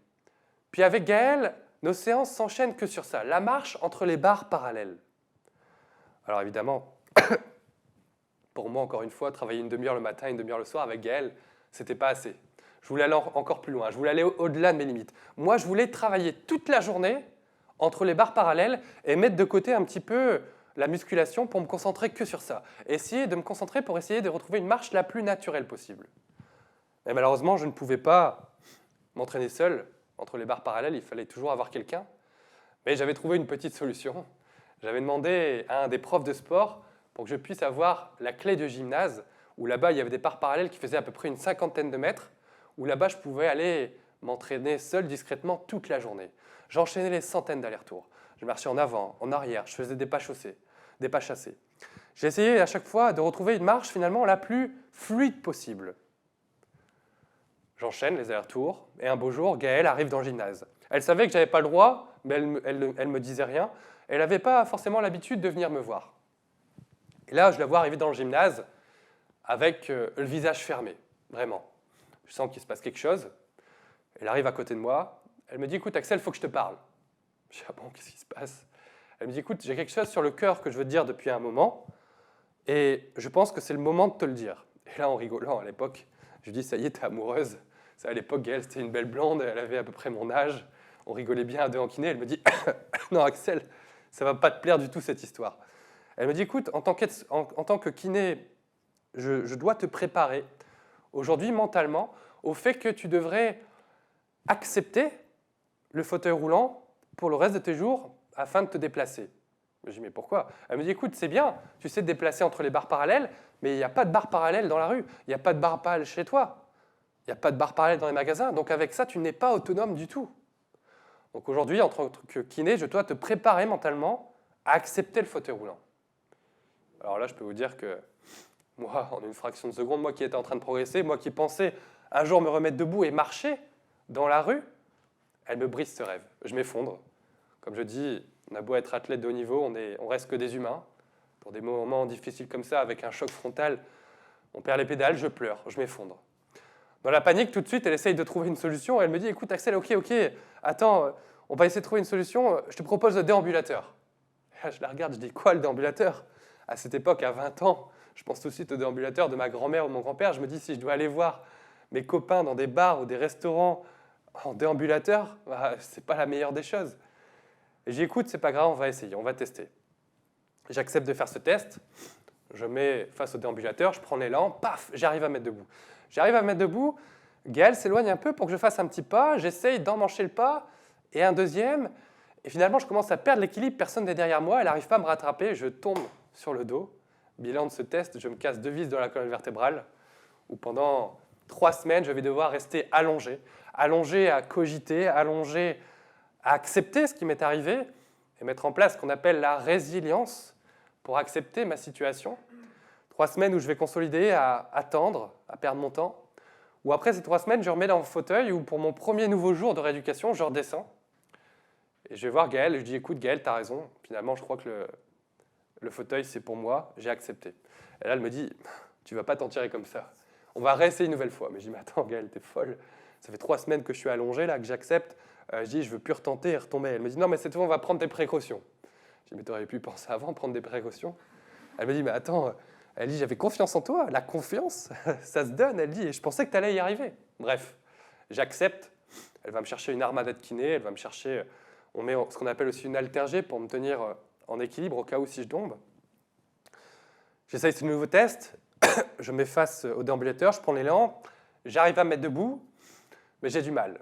Puis avec Gaël, nos séances s'enchaînent que sur ça, la marche entre les barres parallèles. Alors évidemment, pour moi, encore une fois, travailler une demi-heure le matin, une demi-heure le soir avec Gaël, c'était pas assez. Je voulais aller encore plus loin, je voulais aller au-delà de mes limites. Moi, je voulais travailler toute la journée entre les barres parallèles et mettre de côté un petit peu la musculation pour me concentrer que sur ça. Essayer de me concentrer pour essayer de retrouver une marche la plus naturelle possible. Mais malheureusement, je ne pouvais pas m'entraîner seul entre les barres parallèles, il fallait toujours avoir quelqu'un. Mais j'avais trouvé une petite solution. J'avais demandé à un des profs de sport pour que je puisse avoir la clé du gymnase, où là-bas, il y avait des barres parallèles qui faisaient à peu près une cinquantaine de mètres, où là-bas, je pouvais aller m'entraîner seul discrètement toute la journée. J'enchaînais les centaines d'allers-retours. Je marchais en avant, en arrière, je faisais des pas chassés. J'ai essayé à chaque fois de retrouver une marche finalement la plus fluide possible. J'enchaîne les allers-retours, et un beau jour, Gaëlle arrive dans le gymnase. Elle savait que je n'avais pas le droit, mais elle me disait rien. Elle n'avait pas forcément l'habitude de venir me voir. Et là, je la vois arriver dans le gymnase avec le visage fermé, vraiment. Je sens qu'il se passe quelque chose. Elle arrive à côté de moi. Elle me dit, écoute, Axel, il faut que je te parle. Je dis, ah bon, qu'est-ce qui se passe? Elle me dit, écoute, j'ai quelque chose sur le cœur que je veux te dire depuis un moment, et je pense que c'est le moment de te le dire. Et là, en rigolant, à l'époque, je lui dis, ça y est, t'es amoureuse. Ça, à l'époque, Gaëlle, c'était une belle blonde, elle avait à peu près mon âge. On rigolait bien à deux en kiné. Elle me dit, non, Axel, ça ne va pas te plaire du tout, cette histoire. Elle me dit, écoute, en tant que kiné, je dois te préparer aujourd'hui mentalement au fait que tu devrais accepter le fauteuil roulant pour le reste de tes jours afin de te déplacer. Je dis, mais pourquoi? Elle me dit, écoute, c'est bien, tu sais te déplacer entre les barres parallèles, mais il n'y a pas de barres parallèles dans la rue, il n'y a pas de barres parallèles chez toi, il n'y a pas de barres parallèles dans les magasins, donc avec ça, tu n'es pas autonome du tout. Donc aujourd'hui, en tant que kiné, je dois te préparer mentalement à accepter le fauteuil roulant. Alors là, je peux vous dire que moi, en une fraction de seconde, moi qui étais en train de progresser, moi qui pensais un jour me remettre debout et marcher dans la rue, elle me brise ce rêve. Je m'effondre. Comme je dis, on a beau être athlète de haut niveau, on reste que des humains. Pour des moments difficiles comme ça, avec un choc frontal, on perd les pédales, je pleure, je m'effondre. Dans la panique, tout de suite, elle essaye de trouver une solution. Elle me dit, écoute Axel, ok, attends, on va essayer de trouver une solution, je te propose le déambulateur. Et là, je la regarde, je dis, quoi le déambulateur? À cette époque, à 20 ans, je pense tout de suite au déambulateur de ma grand-mère ou de mon grand-père. Je me dis, si je dois aller voir mes copains dans des bars ou des restaurants en déambulateur, bah, c'est pas la meilleure des choses. Et j'ai dit, écoute, c'est pas grave, on va essayer, on va tester. J'accepte de faire ce test, je mets face au déambulateur, je prends l'élan, paf, j'arrive à me mettre debout. J'arrive à me mettre debout, Gaëlle s'éloigne un peu pour que je fasse un petit pas, j'essaye d'emmancher le pas, et un deuxième, et finalement je commence à perdre l'équilibre, personne n'est derrière moi, elle n'arrive pas à me rattraper, je tombe sur le dos. Bilan de ce test, je me casse 2 vis dans la colonne vertébrale, où pendant 3 semaines, je vais devoir rester allongé à cogiter, allongé à accepter ce qui m'est arrivé, et mettre en place ce qu'on appelle la résilience pour accepter ma situation. 3 semaines où je vais consolider à attendre, à perdre mon temps, ou après ces 3 semaines, je remets dans le fauteuil où pour mon premier nouveau jour de rééducation, je redescends. Et je vais voir Gaëlle et je dis, écoute Gaëlle, t'as raison, finalement je crois que le fauteuil c'est pour moi, j'ai accepté. Et là elle me dit, tu vas pas t'en tirer comme ça, on va réessayer une nouvelle fois. Mais je dis, mais attends Gaëlle, t'es folle, ça fait 3 semaines que je suis allongé là, que j'accepte, je dis, je veux plus retenter et retomber. Elle me dit, non mais cette fois on va prendre des précautions. Je dis, mais t'aurais pu penser avant, prendre des précautions. Elle me dit, mais attends, elle dit, j'avais confiance en toi, la confiance, ça se donne, elle dit, et je pensais que tu allais y arriver. Bref, j'accepte, elle va me chercher une armada de kiné, elle va me chercher, on met ce qu'on appelle aussi une haltère pour me tenir en équilibre au cas où si je tombe. J'essaye ce nouveau test, je mets face au déambulateur, je prends l'élan, j'arrive à me mettre debout, mais j'ai du mal.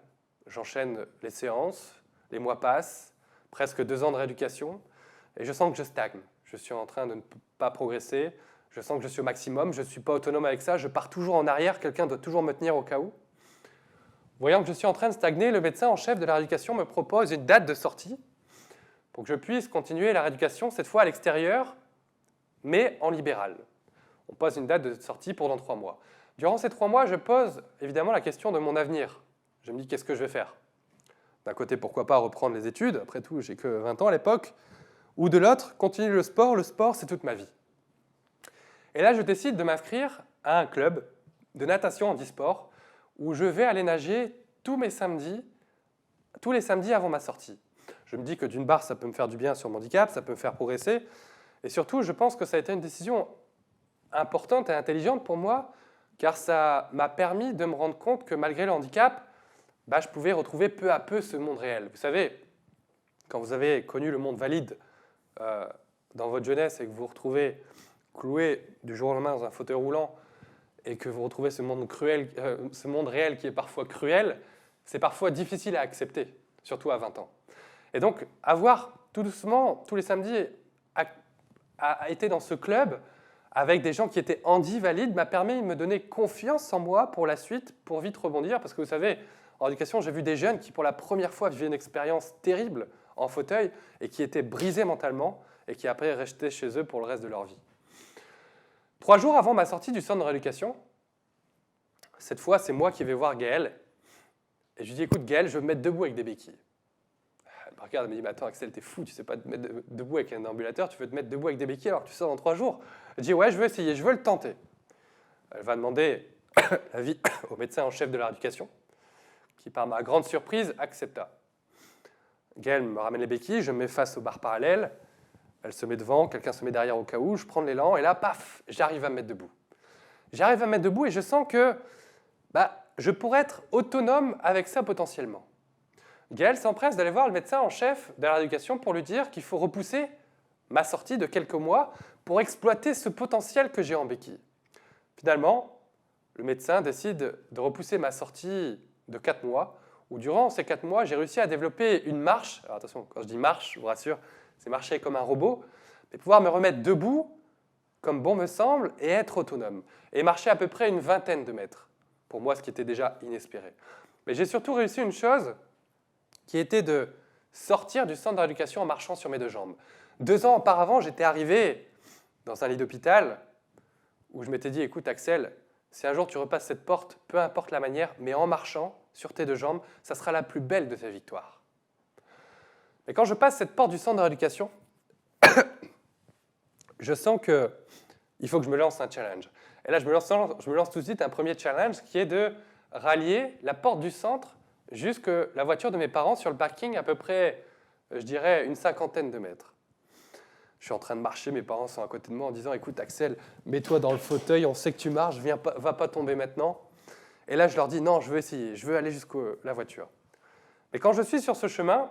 J'enchaîne les séances, les mois passent, presque 2 ans de rééducation, et je sens que je stagne. Je suis en train de ne pas progresser, je sens que je suis au maximum, je ne suis pas autonome avec ça, je pars toujours en arrière, quelqu'un doit toujours me tenir au cas où. Voyant que je suis en train de stagner, le médecin en chef de la rééducation me propose une date de sortie pour que je puisse continuer la rééducation, cette fois à l'extérieur, mais en libéral. On pose une date de sortie pour dans 3 mois. Durant ces 3 mois, je pose évidemment la question de mon avenir. Je me dis, qu'est-ce que je vais faire? D'un côté, pourquoi pas reprendre les études, après tout, j'ai que 20 ans à l'époque, ou de l'autre, continuer le sport, c'est toute ma vie. Et là, je décide de m'inscrire à un club de natation handisport où je vais aller nager tous mes samedis tous les samedis avant ma sortie. Je me dis que d'une part, ça peut me faire du bien sur mon handicap, ça peut me faire progresser. Et surtout, je pense que ça a été une décision importante et intelligente pour moi, car ça m'a permis de me rendre compte que malgré le handicap, je pouvais retrouver peu à peu ce monde réel. Vous savez, quand vous avez connu le monde valide dans votre jeunesse et que vous vous retrouvez cloué du jour au lendemain dans un fauteuil roulant et que vous retrouvez ce monde réel qui est parfois cruel, c'est parfois difficile à accepter, surtout à 20 ans. Et donc, avoir tout doucement, tous les samedis, été dans ce club avec des gens qui étaient handi-valides m'a permis de me donner confiance en moi pour la suite, pour vite rebondir. Parce que vous savez, en éducation, j'ai vu des jeunes qui, pour la première fois, vivaient une expérience terrible en fauteuil et qui étaient brisés mentalement et qui après restaient chez eux pour le reste de leur vie. 3 jours avant ma sortie du centre de rééducation, cette fois, c'est moi qui vais voir Gaël. Et je lui dis, écoute Gaël, je veux me mettre debout avec des béquilles. Elle me regarde, elle me dit, mais attends Axel, t'es fou, tu sais pas te mettre debout avec un ambulateur, tu veux te mettre debout avec des béquilles alors que tu sors dans 3 jours. Je dis, ouais, je veux essayer, je veux le tenter. Elle va demander l'avis au médecin en chef de la rééducation, qui par ma grande surprise accepta. Gaël me ramène les béquilles, je me mets face aux barres parallèles, elle se met devant, quelqu'un se met derrière au cas où, je prends l'élan et là, paf, j'arrive à me mettre debout. J'arrive à me mettre debout et je sens que je pourrais être autonome avec ça potentiellement. Gaël s'empresse d'aller voir le médecin en chef de la rééducation pour lui dire qu'il faut repousser ma sortie de quelques mois pour exploiter ce potentiel que j'ai en béquille. Finalement, le médecin décide de repousser ma sortie de 4 mois, où durant ces 4 mois, j'ai réussi à développer une marche. Alors attention, quand je dis marche, je vous rassure, c'est marcher comme un robot, mais pouvoir me remettre debout, comme bon me semble, et être autonome. Et marcher à peu près une 20aine de mètres. Pour moi, ce qui était déjà inespéré. Mais j'ai surtout réussi une chose, qui était de sortir du centre de rééducation en marchant sur mes 2 jambes. 2 ans auparavant, j'étais arrivé dans un lit d'hôpital où je m'étais dit, écoute Axel, si un jour tu repasses cette porte, peu importe la manière, mais en marchant sur tes 2 jambes, ça sera la plus belle de tes victoires. Mais quand je passe cette porte du centre de rééducation, je sens qu'il faut que je me lance un challenge. Et là, je me lance tout de suite un premier challenge qui est de rallier la porte du centre jusque la voiture de mes parents sur le parking à peu près, je dirais, une 50aine de mètres. Je suis en train de marcher, mes parents sont à côté de moi en disant « Écoute Axel, mets-toi dans le fauteuil, on sait que tu marches, va pas tomber maintenant. » Et là, je leur dis « Non, je veux essayer, je veux aller jusqu'à la voiture. » Mais quand je suis sur ce chemin,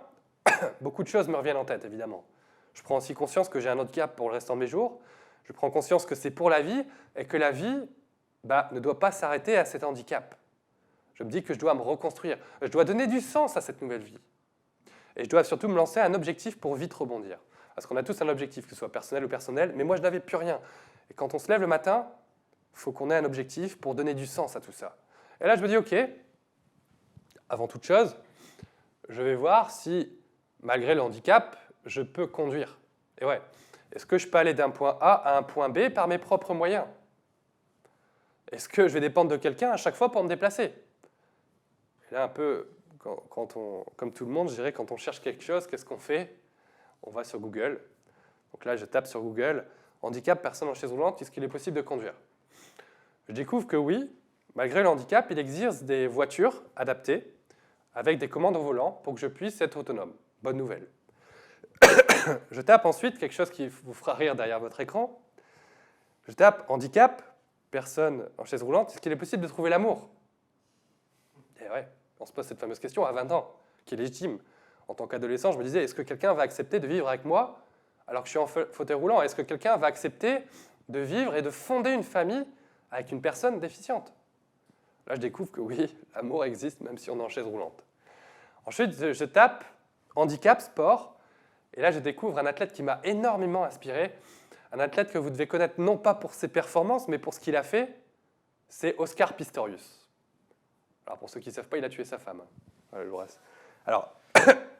beaucoup de choses me reviennent en tête, évidemment. Je prends aussi conscience que j'ai un handicap pour le restant de mes jours. Je prends conscience que c'est pour la vie et que la vie ne doit pas s'arrêter à cet handicap. Je me dis que je dois me reconstruire. Je dois donner du sens à cette nouvelle vie. Et je dois surtout me lancer un objectif pour vite rebondir. Parce qu'on a tous un objectif, que ce soit personnel ou personnel, mais moi je n'avais plus rien. Et quand on se lève le matin, il faut qu'on ait un objectif pour donner du sens à tout ça. Et là je me dis, ok, avant toute chose, je vais voir si, malgré le handicap, je peux conduire. Et ouais, est-ce que je peux aller d'un point A à un point B par mes propres moyens? Est-ce que je vais dépendre de quelqu'un à chaque fois pour me déplacer? Et là un peu, comme tout le monde, je dirais, quand on cherche quelque chose, qu'est-ce qu'on fait? On va sur Google. Donc là, je tape sur Google « Handicap, personne en chaise roulante, est-ce qu'il est possible de conduire ?» Je découvre que oui, malgré le handicap, il existe des voitures adaptées avec des commandes au volant pour que je puisse être autonome. Bonne nouvelle. Je tape ensuite quelque chose qui vous fera rire derrière votre écran. Je tape « Handicap, personne en chaise roulante, est-ce qu'il est possible de trouver l'amour ?» Et ouais, on se pose cette fameuse question à 20 ans, qui est légitime. En tant qu'adolescent, je me disais, est-ce que quelqu'un va accepter de vivre avec moi alors que je suis en fauteuil roulant? Est-ce que quelqu'un va accepter de vivre et de fonder une famille avec une personne déficiente? Là, je découvre que oui, l'amour existe même si on est en chaise roulante. Ensuite, je tape handicap, sport, et là, je découvre un athlète qui m'a énormément inspiré, un athlète que vous devez connaître non pas pour ses performances, mais pour ce qu'il a fait, c'est Oscar Pistorius. Alors, pour ceux qui ne savent pas, il a tué sa femme. Alors,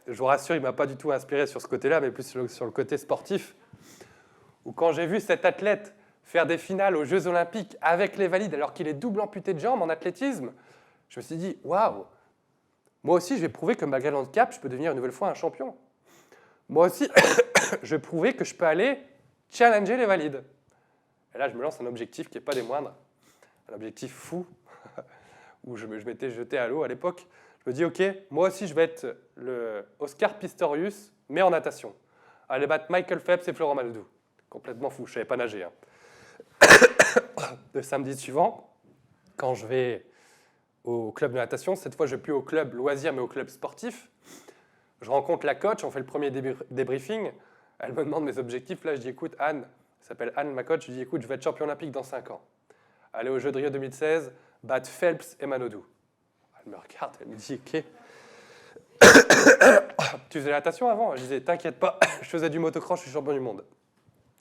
je vous rassure, il ne m'a pas du tout inspiré sur ce côté-là, mais plus sur le côté sportif, où quand j'ai vu cet athlète faire des finales aux Jeux Olympiques avec les valides, alors qu'il est double amputé de jambes en athlétisme, je me suis dit, waouh, moi aussi, je vais prouver que malgré le handicap, je peux devenir une nouvelle fois un champion. Moi aussi, je vais prouver que je peux aller challenger les valides. Et là, je me lance un objectif qui n'est pas des moindres, un objectif fou, où je m'étais jeté à l'eau à l'époque. Je me dis, OK, moi aussi, je vais être le Oscar Pistorius, mais en natation. Aller battre Michael Phelps et Florent Manodou. Complètement fou, je ne savais pas nager. Le samedi suivant, quand je vais au club de natation, cette fois, je ne vais plus au club loisir, mais au club sportif. Je rencontre la coach, on fait le premier débriefing. Elle me demande mes objectifs. Là, je dis, écoute, Anne, elle s'appelle Anne, ma coach, je lui dis, écoute, je vais être champion olympique dans 5 ans. Aller aux Jeux de Rio 2016, battre Phelps et Manodou. Elle me regarde, elle me dit, OK. Tu faisais la natation avant? Je disais, t'inquiète pas, je faisais du motocross, je suis champion du monde.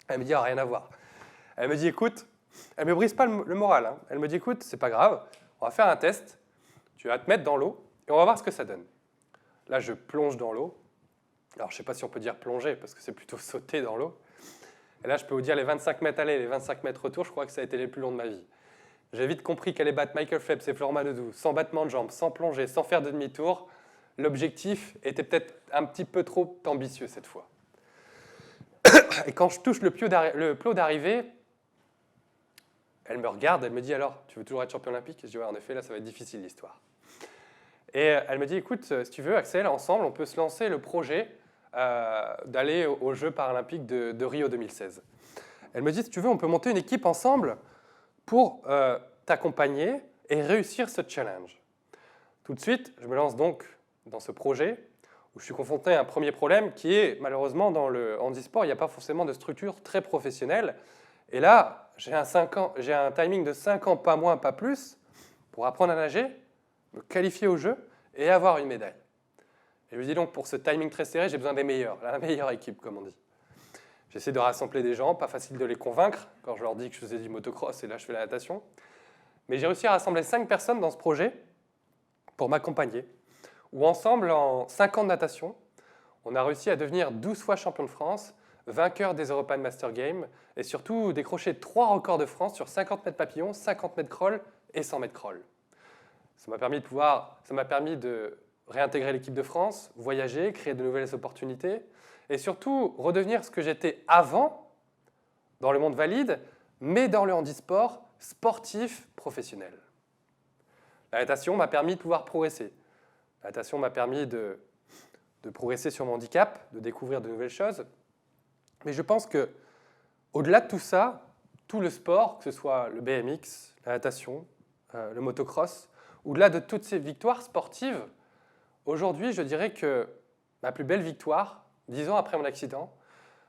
Elle me dit, rien à voir. Elle me dit, écoute, elle me brise pas le moral. Hein. Elle me dit, écoute, c'est pas grave, on va faire un test. Tu vas te mettre dans l'eau et on va voir ce que ça donne. Là, je plonge dans l'eau. Alors, je ne sais pas si on peut dire plonger, parce que c'est plutôt sauter dans l'eau. Et là, je peux vous dire, les 25 mètres aller et les 25 mètres retour, je crois que ça a été les plus longs de ma vie. J'ai vite compris qu'aller battre Michael Phelps et Florent Manodou, sans battement de jambes, sans plonger, sans faire de demi-tour, l'objectif était peut-être un petit peu trop ambitieux cette fois. Et quand je touche le plot d'arrivée, elle me regarde, elle me dit, alors, tu veux toujours être champion olympique? Et je dis, ouais, en effet, là, ça va être difficile l'histoire. Et elle me dit, écoute, si tu veux, Axel, ensemble, on peut se lancer le projet d'aller aux Jeux paralympiques de Rio 2016. Elle me dit, si tu veux, on peut monter une équipe ensemble pour t'accompagner et réussir ce challenge. Tout de suite, je me lance donc dans ce projet où je suis confronté à un premier problème qui est, malheureusement, dans le handisport, il n'y a pas forcément de structure très professionnelle. Et là, j'ai un timing de 5 ans, pas moins, pas plus, pour apprendre à nager, me qualifier au jeu et avoir une médaille. Et je me dis donc, pour ce timing très serré, j'ai besoin des meilleurs, la meilleure équipe, comme on dit. J'essaie de rassembler des gens, pas facile de les convaincre, quand je leur dis que je faisais du motocross et là je fais la natation. Mais j'ai réussi à rassembler 5 personnes dans ce projet pour m'accompagner, où ensemble, en 5 ans de natation, on a réussi à devenir 12 fois champion de France, vainqueur des European Master Games, et surtout décrocher 3 records de France sur 50 mètres papillon, 50 mètres crawl et 100 mètres crawl. Ça m'a permis de réintégrer l'équipe de France, voyager, créer de nouvelles opportunités, et surtout redevenir ce que j'étais avant, dans le monde valide, mais dans le handisport sportif professionnel. La natation m'a permis de pouvoir progresser. La natation m'a permis de progresser sur mon handicap, de découvrir de nouvelles choses. Mais je pense que, au-delà de tout ça, tout le sport, que ce soit le BMX, la natation, le motocross, au-delà de toutes ces victoires sportives, aujourd'hui, je dirais que ma plus belle victoire, 10 ans après mon accident,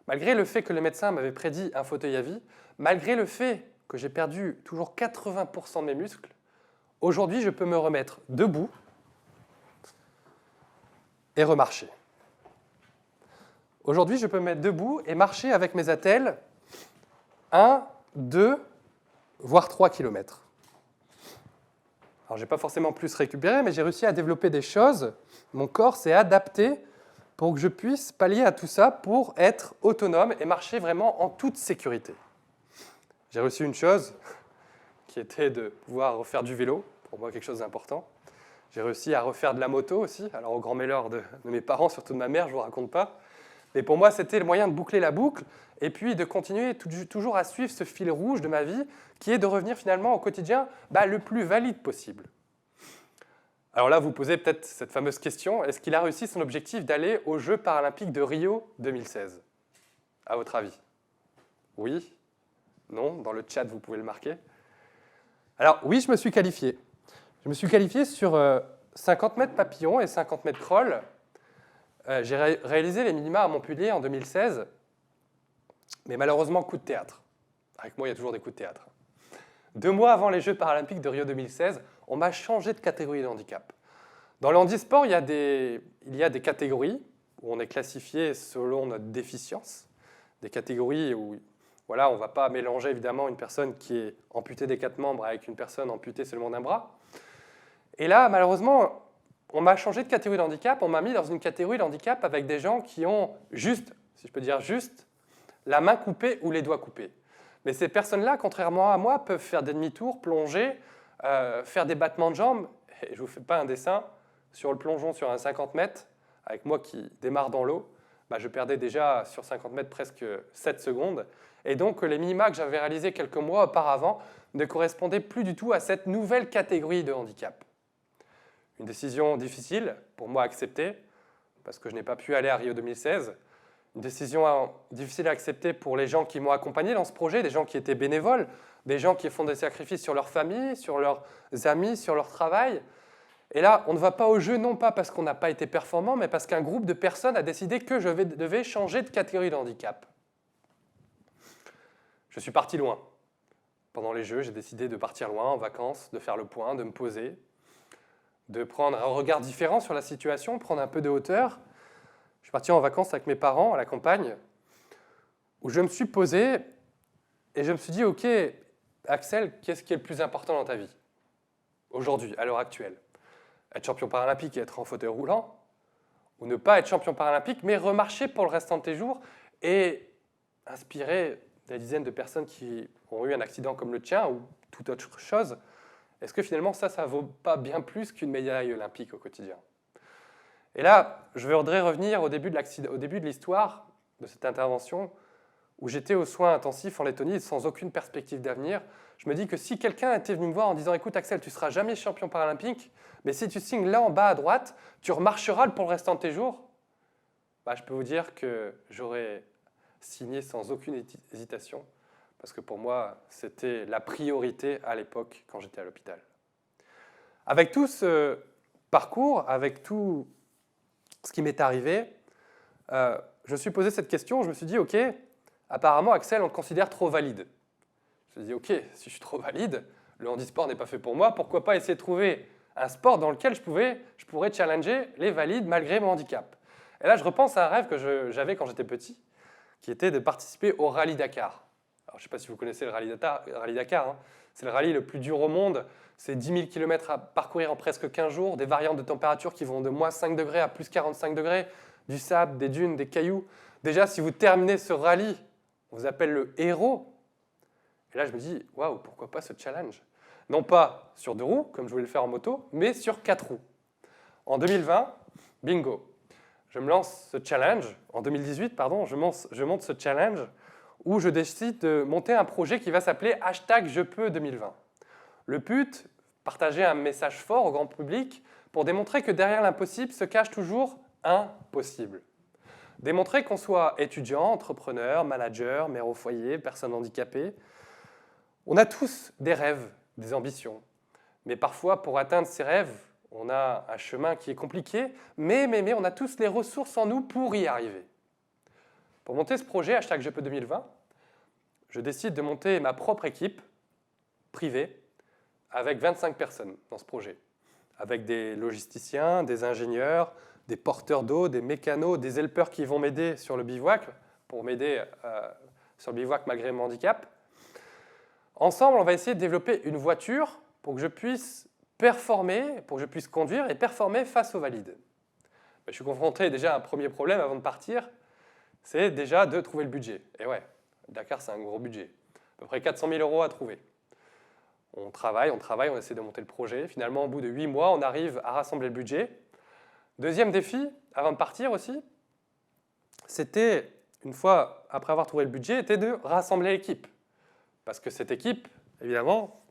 malgré le fait que le médecin m'avait prédit un fauteuil à vie, malgré le fait que j'ai perdu toujours 80% de mes muscles, aujourd'hui, je peux me remettre debout et remarcher. Aujourd'hui, je peux me mettre debout et marcher avec mes attelles 1, 2, voire 3 km. Alors, je n'ai pas forcément plus récupéré, mais j'ai réussi à développer des choses. Mon corps s'est adapté pour que je puisse pallier à tout ça pour être autonome et marcher vraiment en toute sécurité. J'ai réussi une chose qui était de pouvoir refaire du vélo, pour moi quelque chose d'important. J'ai réussi à refaire de la moto aussi, alors au grand malheur de mes parents, surtout de ma mère, je ne vous raconte pas. Mais pour moi, c'était le moyen de boucler la boucle et puis de continuer toujours à suivre ce fil rouge de ma vie qui est de revenir finalement au quotidien le plus valide possible. Alors là, vous posez peut-être cette fameuse question, est-ce qu'il a réussi son objectif d'aller aux Jeux paralympiques de Rio 2016 ? À votre avis ? Oui ? Non ? Dans le chat, vous pouvez le marquer. Alors oui, je me suis qualifié. Je me suis qualifié sur 50 mètres papillon et 50 mètres crawl. J'ai réalisé les minima à Montpellier en 2016, mais malheureusement, coup de théâtre. Avec moi, il y a toujours des coups de théâtre. 2 mois avant les Jeux paralympiques de Rio 2016, on m'a changé de catégorie de handicap. Dans le handisport, il y a des catégories où on est classifié selon notre déficience, des catégories où on ne va pas mélanger évidemment une personne qui est amputée des 4 membres avec une personne amputée seulement d'un bras. Et là, malheureusement, on m'a changé de catégorie de handicap, on m'a mis dans une catégorie de handicap avec des gens qui ont juste, si je peux dire juste, la main coupée ou les doigts coupés. Mais ces personnes-là, contrairement à moi, peuvent faire des demi-tours, plonger, faire des battements de jambes. Et je ne vous fais pas un dessin, sur le plongeon sur un 50 mètres, avec moi qui démarre dans l'eau, je perdais déjà sur 50 mètres presque 7 secondes. Et donc les minima que j'avais réalisés quelques mois auparavant ne correspondaient plus du tout à cette nouvelle catégorie de handicap. Une décision difficile pour moi à accepter, parce que je n'ai pas pu aller à Rio 2016. Une décision difficile à accepter pour les gens qui m'ont accompagné dans ce projet, des gens qui étaient bénévoles, des gens qui font des sacrifices sur leur famille, sur leurs amis, sur leur travail. Et là, on ne va pas au jeu, non pas parce qu'on n'a pas été performant, mais parce qu'un groupe de personnes a décidé que je devais changer de catégorie de handicap. Je suis parti loin. Pendant les Jeux, j'ai décidé de partir loin, en vacances, de faire le point, de me poser, de prendre un regard différent sur la situation, prendre un peu de hauteur. Je suis parti en vacances avec mes parents à la campagne, où je me suis posé et je me suis dit, OK, Axel, qu'est-ce qui est le plus important dans ta vie, aujourd'hui, à l'heure actuelle? Être champion paralympique et être en fauteuil roulant, ou ne pas être champion paralympique, mais remarcher pour le restant de tes jours et inspirer des dizaines de personnes qui ont eu un accident comme le tien ou toute autre chose. Est-ce que finalement ça vaut pas bien plus qu'une médaille olympique au quotidien? Et là, je voudrais revenir au début de l'histoire de cette intervention, où j'étais aux soins intensifs en Lettonie sans aucune perspective d'avenir. Je me dis que si quelqu'un était venu me voir en disant « Écoute Axel, tu ne seras jamais champion paralympique, mais si tu signes là en bas à droite, tu remarcheras pour le restant de tes jours », je peux vous dire que j'aurais signé sans aucune hésitation, parce que pour moi, c'était la priorité à l'époque quand j'étais à l'hôpital. Avec tout ce parcours, avec tout ce qui m'est arrivé, je me suis posé cette question, je me suis dit « Ok, apparemment Axel, on te considère trop valide ». Je me suis dit « Ok, si je suis trop valide, le handisport n'est pas fait pour moi, pourquoi pas essayer de trouver un sport dans lequel je pourrais challenger les valides malgré mon handicap ». Et là, je repense à un rêve que j'avais quand j'étais petit, qui était de participer au Rallye Dakar. Alors, je ne sais pas si vous connaissez le Rallye Dakar, hein. C'est le rallye le plus dur au monde. C'est 10 000 km à parcourir en presque 15 jours, des variantes de température qui vont de moins 5 degrés à plus 45 degrés, du sable, des dunes, des cailloux. Déjà, si vous terminez ce rallye, on vous appelle le héros. Et là, je me dis, waouh, pourquoi pas ce challenge? Non pas sur 2 roues, comme je voulais le faire en moto, mais sur 4 roues. En 2020, bingo. Je me lance ce challenge, en 2018, pardon, je monte ce challenge où je décide de monter un projet qui va s'appeler #JePeux2020. Le but, partager un message fort au grand public pour démontrer que derrière l'impossible se cache toujours un possible. Démontrer qu'on soit étudiant, entrepreneur, manager, mère au foyer, personne handicapée. On a tous des rêves, des ambitions. Mais parfois, pour atteindre ces rêves, on a un chemin qui est compliqué, mais on a tous les ressources en nous pour y arriver. Pour monter ce projet, #JePeux2020, je décide de monter ma propre équipe privée avec 25 personnes dans ce projet, avec des logisticiens, des ingénieurs, des porteurs d'eau, des mécanos, des helpers qui vont m'aider sur le bivouac, pour m'aider sur le bivouac malgré mon handicap. Ensemble, on va essayer de développer une voiture pour que je puisse performer, pour que je puisse conduire et performer face aux valides. Je suis confronté déjà à un premier problème avant de partir, c'est déjà de trouver le budget. Et ouais, Dakar, c'est un gros budget. À peu près 400 000 € à trouver. On travaille, on essaie de monter le projet. Finalement, au bout de 8 mois, on arrive à rassembler le budget. Deuxième défi, avant de partir aussi, c'était, une fois après avoir trouvé le budget, était de rassembler l'équipe. Parce que cette équipe, évidemment,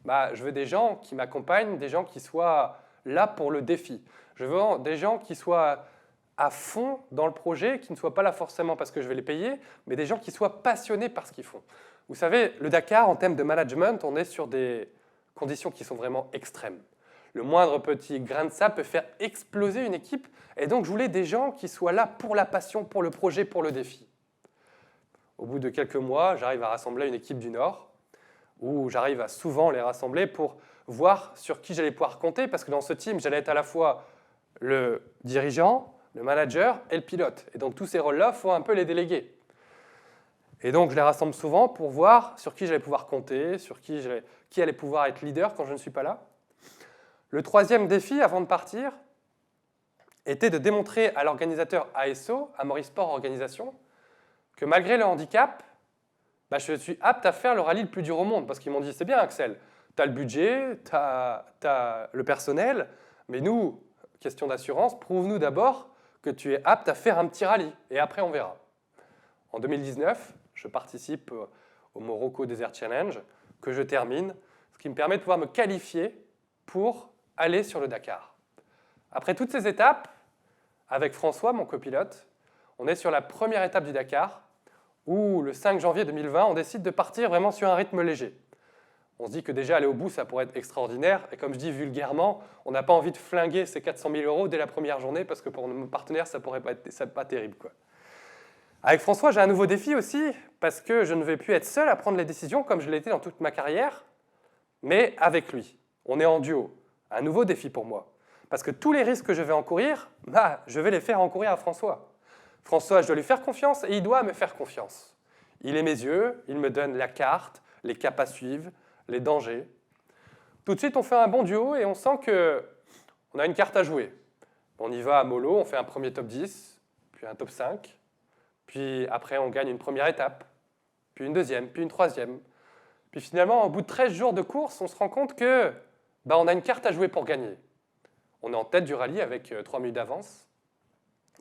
je veux des gens qui m'accompagnent, des gens qui soient là pour le défi. Je veux des gens qui soient à fond dans le projet, qui ne soient pas là forcément parce que je vais les payer, mais des gens qui soient passionnés par ce qu'ils font. Vous savez, le Dakar, en termes de management, on est sur des conditions qui sont vraiment extrêmes. Le moindre petit grain de sable peut faire exploser une équipe, et donc je voulais des gens qui soient là pour la passion, pour le projet, pour le défi. Au bout de quelques mois, j'arrive à rassembler une équipe du Nord, où j'arrive à souvent les rassembler pour voir sur qui j'allais pouvoir compter, parce que dans ce team, j'allais être à la fois le dirigeant, le manager et le pilote. Et donc tous ces rôles-là, il faut un peu les déléguer. Et donc je les rassemble souvent pour voir sur qui j'allais pouvoir compter, sur qui allait pouvoir être leader quand je ne suis pas là. Le troisième défi, avant de partir, était de démontrer à l'organisateur ASO, Amaury Sport Organisation, que malgré le handicap, je suis apte à faire le rallye le plus dur au monde. Parce qu'ils m'ont dit, c'est bien Axel, tu as le budget, tu as le personnel, mais nous, question d'assurance, prouve-nous d'abord que tu es apte à faire un petit rallye, et après on verra. En 2019, je participe au Morocco Desert Challenge, que je termine, ce qui me permet de pouvoir me qualifier pour aller sur le Dakar. Après toutes ces étapes, avec François, mon copilote, on est sur la première étape du Dakar, où le 5 janvier 2020, on décide de partir vraiment sur un rythme léger. On se dit que déjà aller au bout, ça pourrait être extraordinaire, et comme je dis vulgairement, on n'a pas envie de flinguer ces 400 000 € dès la première journée, parce que pour nos partenaires, ça pourrait pas terrible, quoi. Avec François, j'ai un nouveau défi aussi, parce que je ne vais plus être seul à prendre les décisions comme je l'ai été dans toute ma carrière, mais avec lui. On est en duo. Un nouveau défi pour moi. Parce que tous les risques que je vais encourir, je vais les faire encourir à François. François, je dois lui faire confiance et il doit me faire confiance. Il est mes yeux, il me donne la carte, les caps à suivre, les dangers. Tout de suite, on fait un bon duo et on sent qu'on a une carte à jouer. On y va à mollo, on fait un premier top 10, puis un top 5, puis après on gagne une première étape, puis une deuxième, puis une troisième. Puis finalement, au bout de 13 jours de course, on se rend compte que on a une carte à jouer pour gagner. On est en tête du rallye avec 3 minutes d'avance,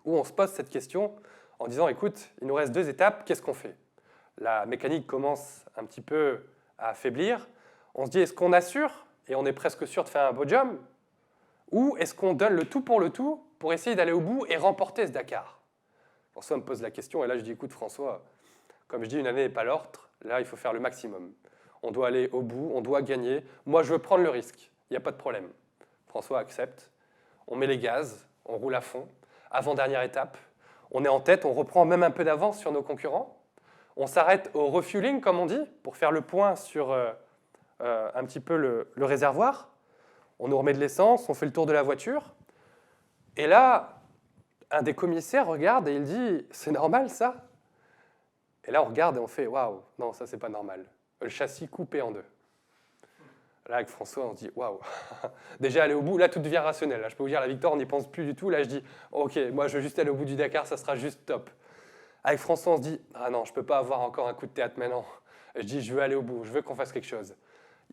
où on se pose cette question en disant, écoute, il nous reste 2 étapes, qu'est-ce qu'on fait? La mécanique commence un petit peu à affaiblir. On se dit, est-ce qu'on assure, et on est presque sûr de faire un podium, ou est-ce qu'on donne le tout pour essayer d'aller au bout et remporter ce Dakar? François me pose la question, et là je dis, écoute François, comme je dis, une année n'est pas l'autre, là il faut faire le maximum. On doit aller au bout, on doit gagner. Moi, je veux prendre le risque, il n'y a pas de problème. François accepte, on met les gaz, on roule à fond. Avant-dernière étape, on est en tête, on reprend même un peu d'avance sur nos concurrents. On s'arrête au refueling, comme on dit, pour faire le point sur un petit peu le réservoir. On nous remet de l'essence, on fait le tour de la voiture. Et là, un des commissaires regarde et il dit « C'est normal, ça ?» Et là, on regarde et on fait « Waouh, non, ça, c'est pas normal. » Le châssis coupé en 2. Là, avec François, on se dit « Waouh !» Déjà, aller au bout, là, tout devient rationnel. Là, je peux vous dire, la victoire, on n'y pense plus du tout. Là, je dis « Ok, moi, je veux juste aller au bout du Dakar, ça sera juste top. » Avec François, on se dit « Ah non, je ne peux pas avoir encore un coup de théâtre maintenant. » Je dis « Je veux aller au bout, je veux qu'on fasse quelque chose. »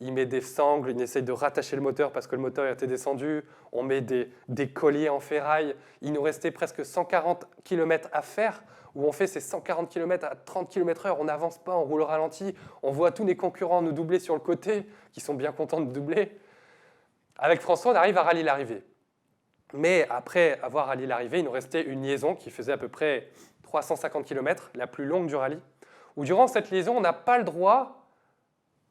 Il met des sangles, il essaye de rattacher le moteur parce que le moteur était descendu. On met des colliers en ferraille. Il nous restait presque 140 km à faire, où on fait ces 140 km à 30 km/h. On n'avance pas, on roule au ralenti. On voit tous les concurrents nous doubler sur le côté, qui sont bien contents de doubler. Avec François, on arrive à rallier l'arrivée. Mais après avoir rallié l'arrivée, il nous restait une liaison qui faisait à peu près 350 km, la plus longue du rallye, où durant cette liaison, on n'a pas le droit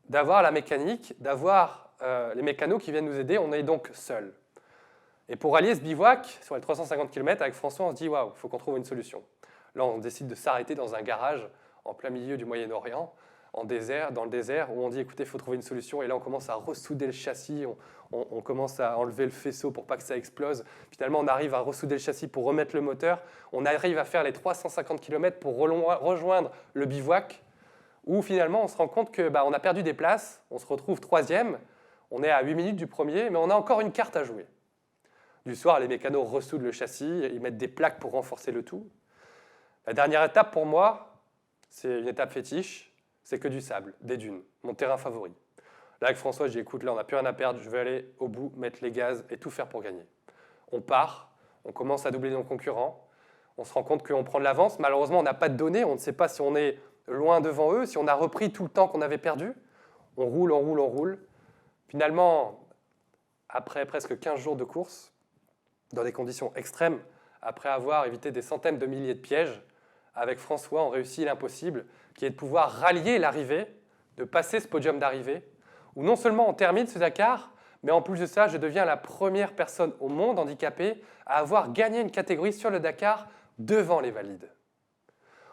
d'avoir la mécanique, d'avoir les mécanos qui viennent nous aider, on est donc seul. Et pour rallier ce bivouac, sur les 350 km, avec François, on se dit « Waouh, il faut qu'on trouve une solution ». Là, on décide de s'arrêter dans un garage en plein milieu du Moyen-Orient, dans le désert, où on dit « Écoutez, il faut trouver une solution ». Et là, on commence à ressouder le châssis, on commence à enlever le faisceau pour pas que ça explose. Finalement, on arrive à ressouder le châssis pour remettre le moteur. On arrive à faire les 350 km pour rejoindre le bivouac, où finalement on se rend compte qu'on a perdu des places, on se retrouve 3e, on est à 8 minutes du premier, mais on a encore une carte à jouer. Du soir, les mécanos ressoudent le châssis, ils mettent des plaques pour renforcer le tout. La dernière étape pour moi, c'est une étape fétiche, c'est que du sable, des dunes, mon terrain favori. Là avec François, je dis écoute, là on n'a plus rien à perdre, je vais aller au bout, mettre les gaz et tout faire pour gagner. On part, on commence à doubler nos concurrents, on se rend compte qu'on prend de l'avance, malheureusement on n'a pas de données, on ne sait pas si on est loin devant eux, si on a repris tout le temps qu'on avait perdu. On roule, on roule, on roule. Finalement, après presque 15 jours de course, dans des conditions extrêmes, après avoir évité des centaines de milliers de pièges, avec François, on réussit l'impossible, qui est de pouvoir rallier l'arrivée, de passer ce podium d'arrivée, où non seulement on termine ce Dakar, mais en plus de ça, je deviens la première personne au monde handicapée à avoir gagné une catégorie sur le Dakar devant les valides.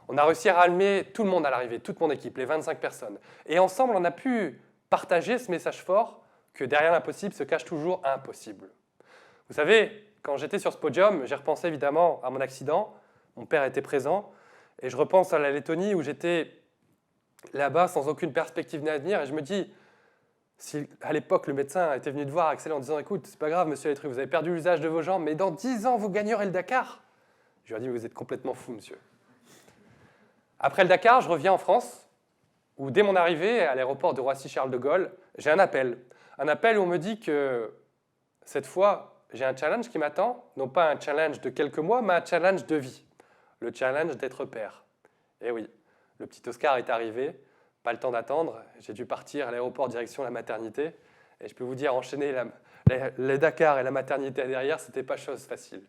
On a réussi à rallumer tout le monde à l'arrivée, toute mon équipe, les 25 personnes. Et ensemble, on a pu partager ce message fort que derrière l'impossible se cache toujours un possible. Vous savez, quand j'étais sur ce podium, j'ai repensé évidemment à mon accident. Mon père était présent. Et je repense à la Lettonie où j'étais là-bas sans aucune perspective d'avenir. Et je me dis, si à l'époque le médecin était venu te voir, Axel, en disant « Écoute, c'est pas grave, monsieur Letru, vous avez perdu l'usage de vos jambes, mais dans 10 ans, vous gagnerez le Dakar ». Je lui ai dit « Vous êtes complètement fou, monsieur ». Après le Dakar, je reviens en France, où dès mon arrivée à l'aéroport de Roissy-Charles de Gaulle, j'ai un appel. Un appel où on me dit que cette fois, j'ai un challenge qui m'attend, non pas un challenge de quelques mois, mais un challenge de vie. Le challenge d'être père. Et oui, le petit Oscar est arrivé, pas le temps d'attendre, j'ai dû partir à l'aéroport direction la maternité, et je peux vous dire, enchaîner Les Dakar et la maternité derrière, ce n'était pas chose facile.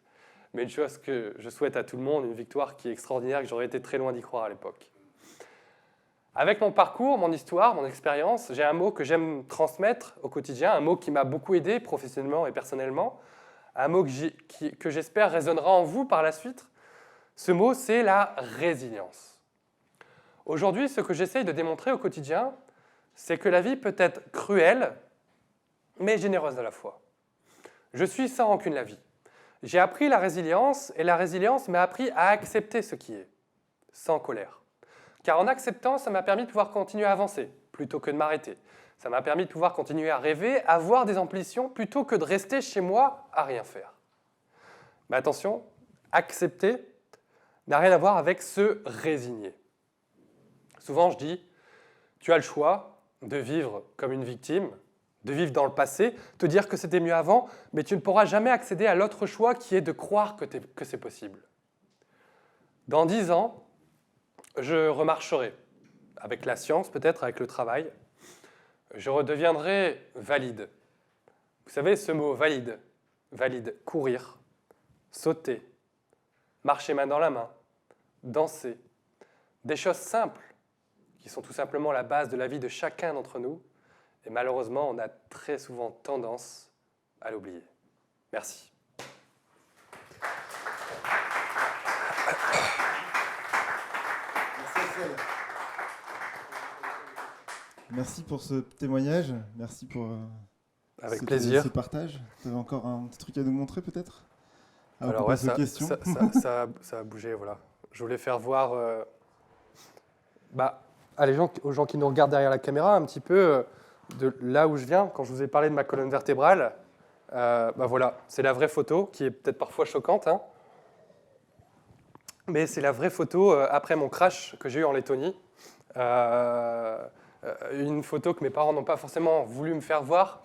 Mais une chose que je souhaite à tout le monde, une victoire qui est extraordinaire, que j'aurais été très loin d'y croire à l'époque. Avec mon parcours, mon histoire, mon expérience, j'ai un mot que j'aime transmettre au quotidien, un mot qui m'a beaucoup aidé professionnellement et personnellement, un mot que j'espère résonnera en vous par la suite. Ce mot, c'est la résilience. Aujourd'hui, ce que j'essaye de démontrer au quotidien, c'est que la vie peut être cruelle, mais généreuse à la fois. Je suis sans rancune la vie. J'ai appris la résilience, et la résilience m'a appris à accepter ce qui est, sans colère. Car en acceptant, ça m'a permis de pouvoir continuer à avancer, plutôt que de m'arrêter. Ça m'a permis de pouvoir continuer à rêver, à voir des ambitions, plutôt que de rester chez moi à rien faire. Mais attention, accepter n'a rien à voir avec se résigner. Souvent, je dis, tu as le choix de vivre comme une victime, de vivre dans le passé, te dire que c'était mieux avant, mais tu ne pourras jamais accéder à l'autre choix qui est de croire que c'est possible. Dans 10 ans, je remarcherai, avec la science peut-être, avec le travail. Je redeviendrai valide. Vous savez, ce mot valide, courir, sauter, marcher main dans la main, danser, des choses simples qui sont tout simplement la base de la vie de chacun d'entre nous. Et malheureusement, on a très souvent tendance à l'oublier. Merci. Merci pour ce témoignage, merci pour Avec plaisir. ce partage. Tu avais encore un petit truc à nous montrer peut-être? Alors ouais, ça a bougé, voilà. Je voulais faire voir aux gens qui nous regardent derrière la caméra un petit peu de là où je viens. Quand je vous ai parlé de ma colonne vertébrale, voilà, c'est la vraie photo qui est peut-être parfois choquante, hein. Mais c'est la vraie photo après mon crash que j'ai eu en Lettonie. Une photo que mes parents n'ont pas forcément voulu me faire voir,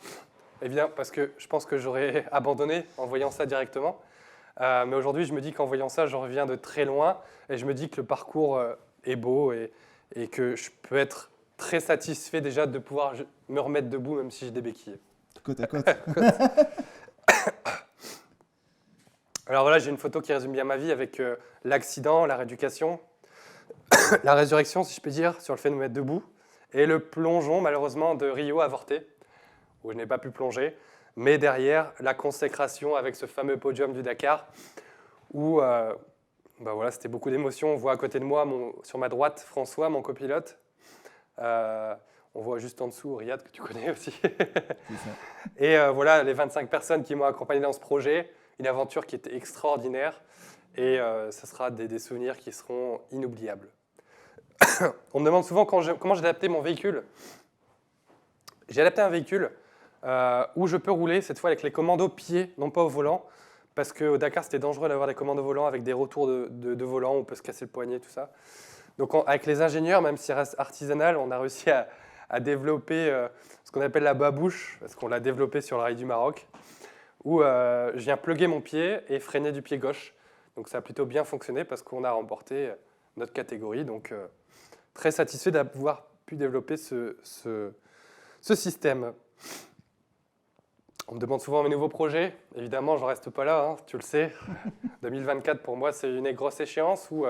évidemment, parce que je pense que j'aurais abandonné en voyant ça directement. Mais aujourd'hui, je me dis qu'en voyant ça, je reviens de très loin et je me dis que le parcours est beau et que je peux être très satisfait déjà de pouvoir me remettre debout, même si j'ai des béquilles. Côte à côte. Alors voilà, j'ai une photo qui résume bien ma vie avec l'accident, la rééducation, la résurrection, si je peux dire, sur le fait de me mettre debout, et le plongeon, malheureusement, de Rio avorté, où je n'ai pas pu plonger, mais derrière, la consécration avec ce fameux podium du Dakar, où voilà, c'était beaucoup d'émotions. On voit à côté de moi, sur ma droite, François, mon copilote. On voit juste en dessous Riyad, que tu connais aussi. Et voilà, les 25 personnes qui m'ont accompagné dans ce projet, une aventure qui était extraordinaire, et ce sera des souvenirs qui seront inoubliables. On me demande souvent comment j'ai adapté mon véhicule. J'ai adapté un véhicule où je peux rouler, cette fois avec les commandes au pied, non pas au volant, parce qu'au Dakar, c'était dangereux d'avoir des commandes au volant avec des retours de volant, on peut se casser le poignet, tout ça. Donc avec les ingénieurs, même si ça reste artisanal, on a réussi à développer ce qu'on appelle la babouche, parce qu'on l'a développé sur le rail du Maroc, où je viens plugger mon pied et freiner du pied gauche. Donc ça a plutôt bien fonctionné parce qu'on a remporté notre catégorie. Donc très satisfait d'avoir pu développer ce système. On me demande souvent mes nouveaux projets. Évidemment, je ne reste pas là, hein, tu le sais. 2024, pour moi, c'est une grosse échéance où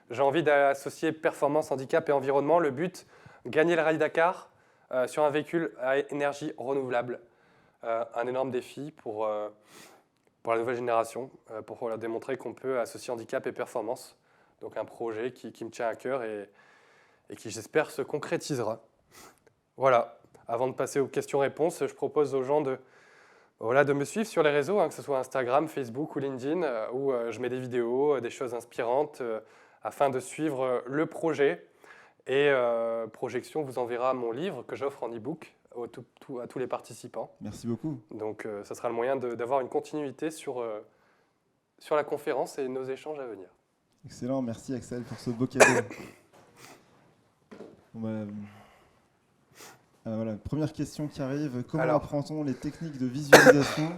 j'ai envie d'associer performance, handicap et environnement. Le but, gagner le Rallye Dakar sur un véhicule à énergie renouvelable. Un énorme défi pour la nouvelle génération, pour leur démontrer qu'on peut associer handicap et performance. Donc un projet qui me tient à cœur et qui, j'espère, se concrétisera. Voilà. Avant de passer aux questions-réponses, je propose aux gens de me suivre sur les réseaux, que ce soit Instagram, Facebook ou LinkedIn, où je mets des vidéos, des choses inspirantes, afin de suivre le projet. Et Projection vous enverra mon livre que j'offre en e-book à tous les participants. Merci beaucoup. Donc, ça sera le moyen d'avoir une continuité sur la conférence et nos échanges à venir. Excellent, merci Axel pour ce beau cadeau. Voilà, première question qui arrive. Comment apprend-on les techniques de visualisation,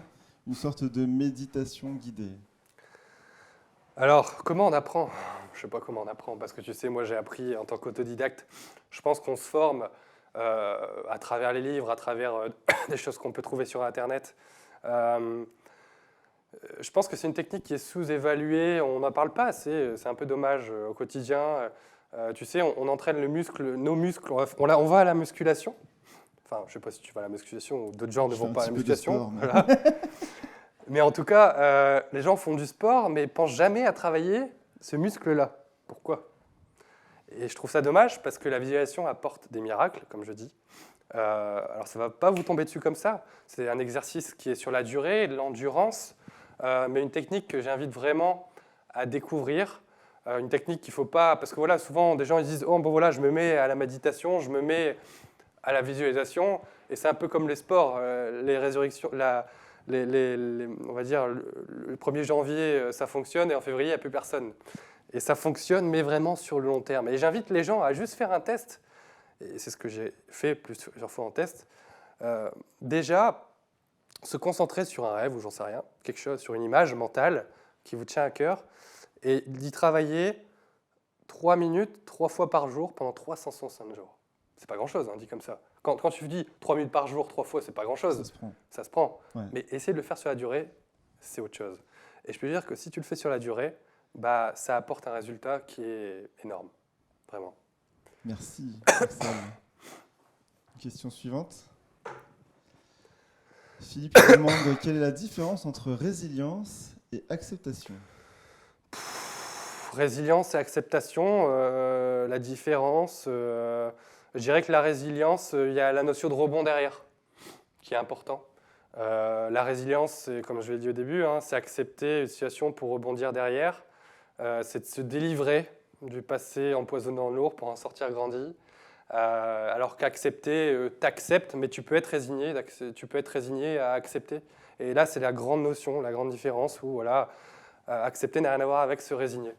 une sorte de méditation guidée? Alors, comment on apprend? Je ne sais pas comment on apprend, parce que tu sais, moi j'ai appris en tant qu'autodidacte. Je pense qu'on se forme à travers les livres, à travers des choses qu'on peut trouver sur Internet. Je pense que c'est une technique qui est sous-évaluée, on n'en parle pas assez, c'est un peu dommage au quotidien. Tu sais, on entraîne nos muscles, on va à la musculation. Enfin, je ne sais pas si tu vas à la musculation ou d'autres gens ne vont pas à la musculation. Voilà. Mais en tout cas, les gens font du sport, mais ne pensent jamais à travailler ce muscle-là. Pourquoi ? Et je trouve ça dommage parce que la visualisation apporte des miracles, comme je dis. Alors, ça ne va pas vous tomber dessus comme ça. C'est un exercice qui est sur la durée, de l'endurance, mais une technique que j'invite vraiment à découvrir. Une technique qu'il ne faut pas... Parce que voilà, souvent, des gens ils disent « Oh, bon voilà, je me mets à la méditation, je me mets à la visualisation. » Et c'est un peu comme les sports, les résurrections... on va dire, le 1er janvier, ça fonctionne, et en février, il n'y a plus personne. Et ça fonctionne, mais vraiment sur le long terme. Et j'invite les gens à juste faire un test, et c'est ce que j'ai fait plusieurs fois en test. Déjà, se concentrer sur un rêve, ou j'en sais rien, quelque chose, sur une image mentale qui vous tient à cœur, et d'y travailler 3 minutes, 3 fois par jour, pendant 365 jours. C'est pas grand-chose, hein, dit comme ça. Quand tu dis 3 minutes par jour, 3 fois, c'est pas grand-chose. Ça se prend. Ouais. Mais essayer de le faire sur la durée, c'est autre chose. Et je peux dire que si tu le fais sur la durée, bah, ça apporte un résultat qui est énorme. Vraiment. Merci. Question suivante. Philippe demande quelle est la différence entre résilience et acceptation. Résilience et acceptation, la différence, je dirais que la résilience, il y a la notion de rebond derrière, qui est important. La résilience, c'est, comme je l'ai dit au début, hein, c'est accepter une situation pour rebondir derrière, c'est de se délivrer du passé empoisonnant lourd pour en sortir grandi. Alors qu'accepter, t'acceptes, mais tu peux être résigné à accepter. Et là, c'est la grande notion, la grande différence où voilà, accepter n'a rien à voir avec se résigner.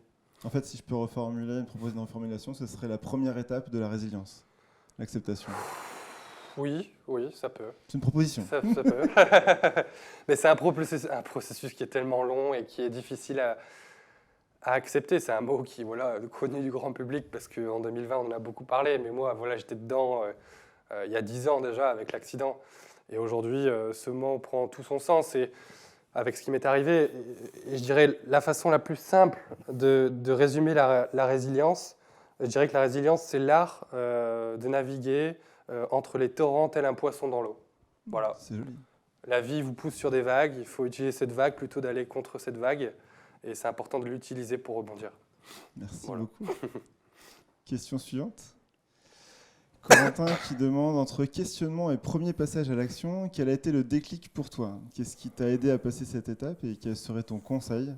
En fait, si je peux proposer une reformulation, ce serait la première étape de la résilience, l'acceptation. Oui, ça peut. C'est une proposition. Ça peut. Mais c'est un processus qui est tellement long et qui est difficile à accepter. C'est un mot qui est connu du grand public parce qu'en 2020, on en a beaucoup parlé. Mais moi, j'étais dedans il y a 10 ans déjà avec l'accident. Et aujourd'hui, ce mot prend tout son sens. Et avec ce qui m'est arrivé, et je dirais la façon la plus simple de résumer la résilience, je dirais que la résilience, c'est l'art de naviguer entre les torrents tel un poisson dans l'eau. Voilà. C'est joli. La vie vous pousse sur des vagues, il faut utiliser cette vague plutôt d'aller contre cette vague, et c'est important de l'utiliser pour rebondir. Merci beaucoup. Question suivante. Corentin qui demande entre questionnement et premier passage à l'action, quel a été le déclic pour toi ? Qu'est-ce qui t'a aidé à passer cette étape et quel serait ton conseil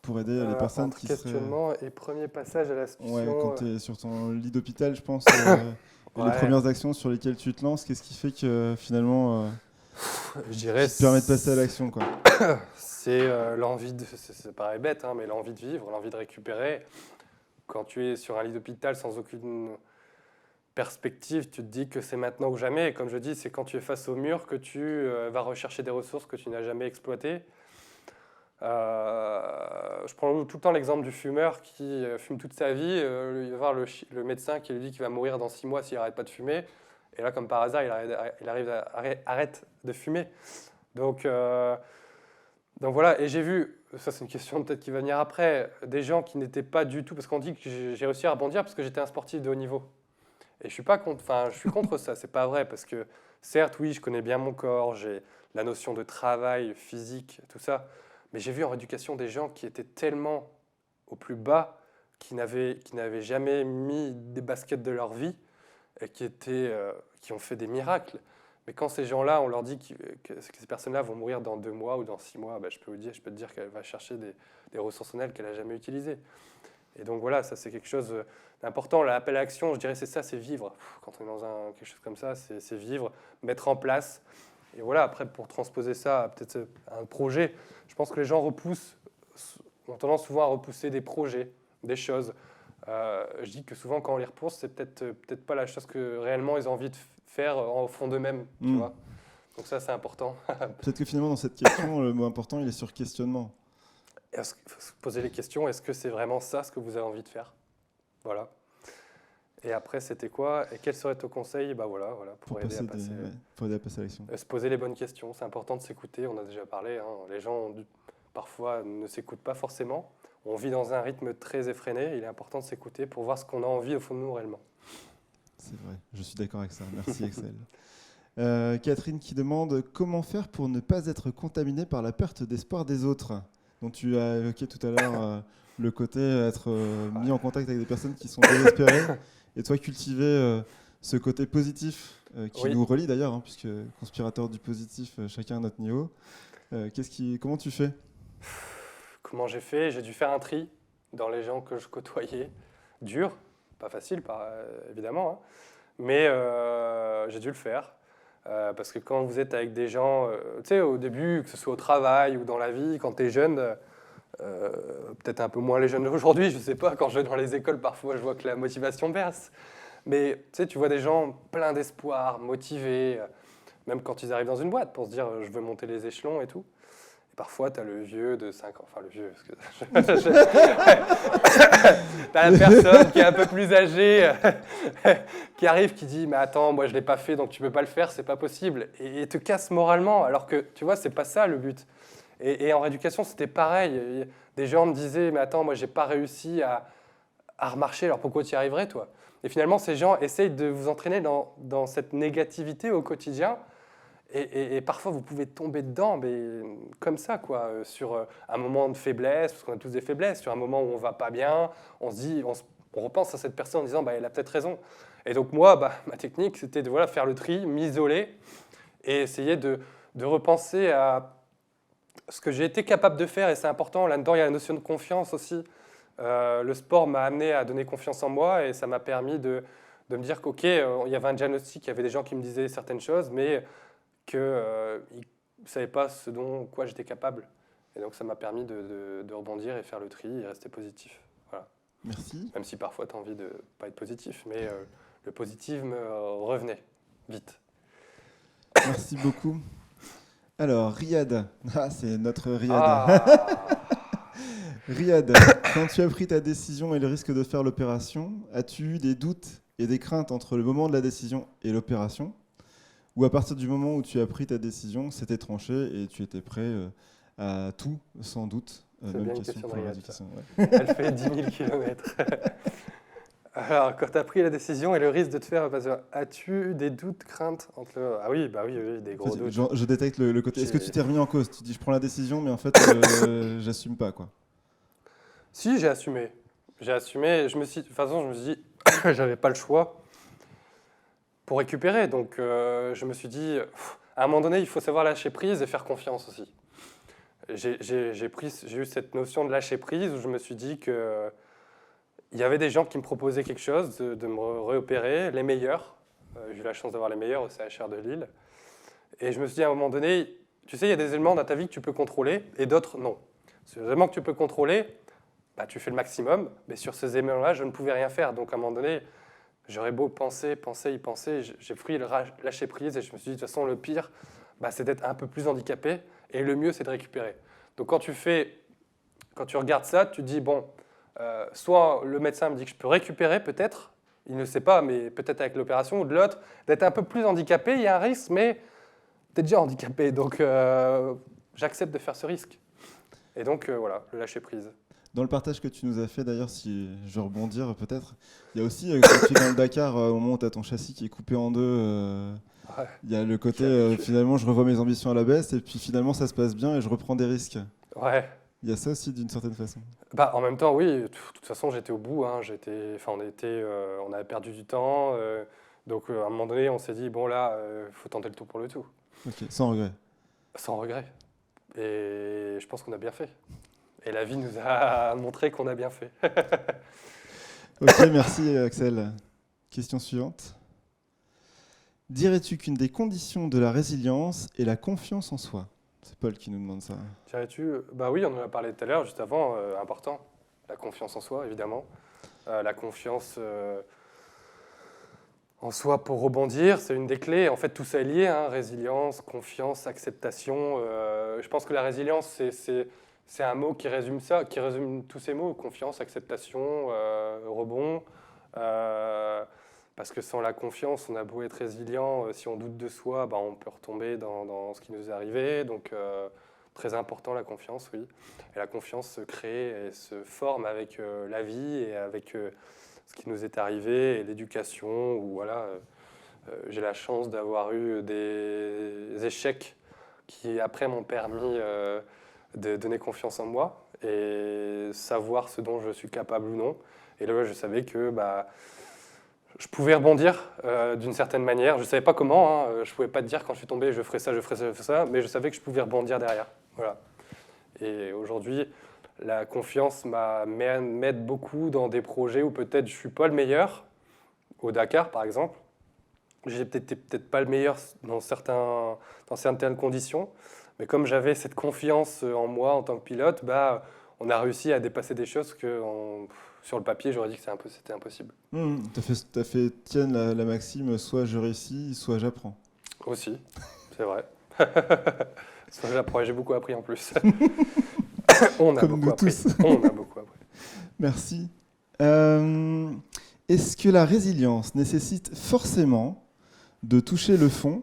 pour aider les personnes entre qui seraient... questionnement et premier passage à l'action. Ouais, quand tu es sur ton lit d'hôpital, je pense, Ouais. les premières actions sur lesquelles tu te lances, qu'est-ce qui fait que finalement je dirais, qui te permet de passer à l'action, quoi. C'est l'envie de... Ça paraît bête, hein, mais l'envie de vivre, l'envie de récupérer. Quand tu es sur un lit d'hôpital sans aucune perspective, tu te dis que c'est maintenant ou jamais. Et comme je dis, c'est quand tu es face au mur que tu vas rechercher des ressources que tu n'as jamais exploitées. Je prends tout le temps l'exemple du fumeur qui fume toute sa vie. Il va voir le médecin qui lui dit qu'il va mourir dans 6 mois s'il n'arrête pas de fumer. Et là, comme par hasard, arrête de fumer. Donc voilà, et j'ai vu, ça c'est une question peut-être qui va venir après, des gens qui n'étaient pas du tout, parce qu'on dit que j'ai réussi à rebondir parce que j'étais un sportif de haut niveau. Et je suis contre ça, c'est pas vrai, parce que certes, oui, je connais bien mon corps, j'ai la notion de travail physique, tout ça, mais j'ai vu en éducation des gens qui étaient tellement au plus bas, qui n'avaient jamais mis des baskets de leur vie, et qui ont fait des miracles. Mais quand ces gens-là, on leur dit que ces personnes-là vont mourir dans 2 mois ou dans 6 mois, ben je peux te dire qu'elle va chercher des ressources en elle qu'elle n'a jamais utilisées. Et donc voilà, ça c'est quelque chose d'important. L'appel à l'action, je dirais, c'est ça, c'est vivre. Quand on est dans quelque chose comme ça, c'est vivre, mettre en place. Et voilà, après, pour transposer ça à peut-être un projet, je pense que les gens ont tendance souvent à repousser des projets, des choses. Je dis que souvent, quand on les repousse, c'est peut-être pas la chose que réellement ils ont envie de faire au fond d'eux-mêmes. Tu vois. Donc ça, c'est important. Peut-être que finalement, dans cette question, le mot important, il est sur questionnement. Faut se poser les questions, est-ce que c'est vraiment ça ce que vous avez envie de faire ? Voilà. Et après, c'était quoi? Et quel serait ton conseil? Bah voilà, pour aider à passer. Pour aider à passer à l'action. Se poser les bonnes questions. C'est important de s'écouter. On a déjà parlé. Les gens, parfois, ne s'écoutent pas forcément. On vit dans un rythme très effréné. Il est important de s'écouter pour voir ce qu'on a envie au fond de nous réellement. C'est vrai, je suis d'accord avec ça. Merci, Axel. Catherine qui demande comment faire pour ne pas être contaminé par la perte d'espoir des autres. dont tu as évoqué tout à l'heure le côté être mis en contact avec des personnes qui sont désespérées, et toi cultiver ce côté positif qui nous relie d'ailleurs, hein, puisque conspirateur du positif, chacun à notre niveau. Comment tu fais? Comment j'ai fait? J'ai dû faire un tri dans les gens que je côtoyais. Dur, pas facile, évidemment, hein. Mais j'ai dû le faire. Parce que quand vous êtes avec des gens, tu sais, au début, que ce soit au travail ou dans la vie, quand tu es jeune, peut-être un peu moins les jeunes d'aujourd'hui, je ne sais pas, quand je vais dans les écoles, parfois je vois que la motivation baisse. Mais tu sais, tu vois des gens pleins d'espoir, motivés, même quand ils arrivent dans une boîte pour se dire je veux monter les échelons et tout. Et parfois, tu as le vieux de 5 ans, enfin le vieux, parce que tu as la personne qui est un peu plus âgée, qui arrive, qui dit « mais attends, moi je ne l'ai pas fait, donc tu ne peux pas le faire, c'est pas possible ». Et te casse moralement, alors que tu vois, c'est pas ça le but. Et en rééducation, c'était pareil. Des gens me disaient « mais attends, moi j'ai pas réussi à remarcher, alors pourquoi tu y arriverais toi ?» Et finalement, ces gens essayent de vous entraîner dans cette négativité au quotidien. Et parfois, vous pouvez tomber dedans, mais comme ça, quoi, sur un moment de faiblesse, parce qu'on a tous des faiblesses, sur un moment où on ne va pas bien, on se dit, on repense à cette personne en disant, bah, elle a peut-être raison. Et donc moi, ma technique, c'était de faire le tri, m'isoler et essayer de repenser à ce que j'ai été capable de faire, et c'est important, là-dedans, il y a la notion de confiance aussi. Le sport m'a amené à donner confiance en moi, et ça m'a permis de me dire qu'ok, il y avait un diagnostic, il y avait des gens qui me disaient certaines choses, mais qu'ils ne savaient pas ce dont quoi j'étais capable. Et donc ça m'a permis de rebondir et faire le tri et rester positif. Voilà. Merci. Même si parfois tu as envie de ne pas être positif, mais le positif me revenait vite. Merci beaucoup. Alors, Riyad. Ah, c'est notre Riyad. Ah. Riyad, quand tu as pris ta décision et le risque de faire l'opération, as-tu eu des doutes et des craintes entre le moment de la décision et l'opération ? Ou à partir du moment où tu as pris ta décision, c'était tranché et tu étais prêt à tout, sans doute? C'est bien une question de Riyad, ça. Ouais. Elle fait 10 000 km. Alors, quand tu as pris la décision et le risque de te faire, as-tu eu des doutes, craintes entre le... Ah oui, des gros doutes. Je détecte le côté. Est-ce que tu t'es remis en cause? Tu dis, je prends la décision, mais en fait, j'assume pas, quoi. Si, j'ai assumé. J'ai assumé. De toute façon, je me suis dit, j'avais pas le choix pour récupérer. Donc, je me suis dit, à un moment donné, il faut savoir lâcher prise et faire confiance aussi. J'ai eu cette notion de lâcher prise où je me suis dit que il y avait des gens qui me proposaient quelque chose, de me réopérer, les meilleurs. J'ai eu la chance d'avoir les meilleurs au CHR de Lille. Et je me suis dit à un moment donné, tu sais, il y a des éléments dans ta vie que tu peux contrôler et d'autres non. Sur les éléments que tu peux contrôler, tu fais le maximum, mais sur ces éléments-là, je ne pouvais rien faire. Donc à un moment donné, j'aurais beau penser, y penser, j'ai pris le lâcher prise et je me suis dit, de toute façon, le pire, c'est d'être un peu plus handicapé et le mieux, c'est de récupérer. Donc quand tu regardes ça, tu te dis, bon, soit le médecin me dit que je peux récupérer peut-être, il ne sait pas, mais peut-être avec l'opération, ou de l'autre, d'être un peu plus handicapé, il y a un risque, mais tu es déjà handicapé, donc j'accepte de faire ce risque. Et donc voilà, le lâcher prise. Dans le partage que tu nous as fait, d'ailleurs, si je veux rebondir peut-être, il y a aussi, quand tu es dans le Dakar, au moment où tu as ton châssis qui est coupé en deux, il y a le côté, finalement, je revois mes ambitions à la baisse, et puis finalement, ça se passe bien et je reprends des risques. Ouais. Il y a ça aussi, d'une certaine façon. En même temps, oui, de toute façon, j'étais au bout. Hein, on avait perdu du temps. Donc, à un moment donné, on s'est dit, bon, là, il faut tenter le tout pour le tout. Ok, sans regret. Sans regret. Et je pense qu'on a bien fait. Et la vie nous a montré qu'on a bien fait. Ok, merci Axel. Question suivante. Dirais-tu qu'une des conditions de la résilience est la confiance en soi? C'est Paul qui nous demande ça. Dirais-tu? Oui, on en a parlé tout à l'heure, juste avant. Important. La confiance en soi, évidemment. La confiance en soi pour rebondir, c'est une des clés. En fait, tout ça est lié. Hein, résilience, confiance, acceptation. Je pense que la résilience, c'est un mot qui résume ça, qui résume tous ces mots, confiance, acceptation, rebond. Parce que sans la confiance, on a beau être résilient, si on doute de soi, bah, on peut retomber dans ce qui nous est arrivé. Donc, très important la confiance, oui. Et la confiance se crée et se forme avec la vie et avec ce qui nous est arrivé et l'éducation. Ou voilà, j'ai la chance d'avoir eu des échecs qui après m'ont permis de donner confiance en moi et savoir ce dont je suis capable ou non. Et là, je savais que bah, je pouvais rebondir d'une certaine manière. Je ne savais pas comment, je ne pouvais pas te dire quand je suis tombé, je ferai ça, je ferai ça, je ferai ça, mais je savais que je pouvais rebondir derrière. Voilà. Et aujourd'hui, la confiance m'aide beaucoup dans des projets où peut-être je ne suis pas le meilleur, au Dakar par exemple. J'ai peut-être pas le meilleur dans certaines conditions, mais comme j'avais cette confiance en moi en tant que pilote, bah, on a réussi à dépasser des choses que sur le papier, j'aurais dit que c'était impossible. T'as fait tienne la maxime, soit je réussis, soit j'apprends. Aussi, c'est vrai. Soit j'apprends, j'ai beaucoup appris en plus. On a Comme beaucoup nous appris. tous. On a beaucoup appris. Merci. Est-ce que la résilience nécessite forcément de toucher le fond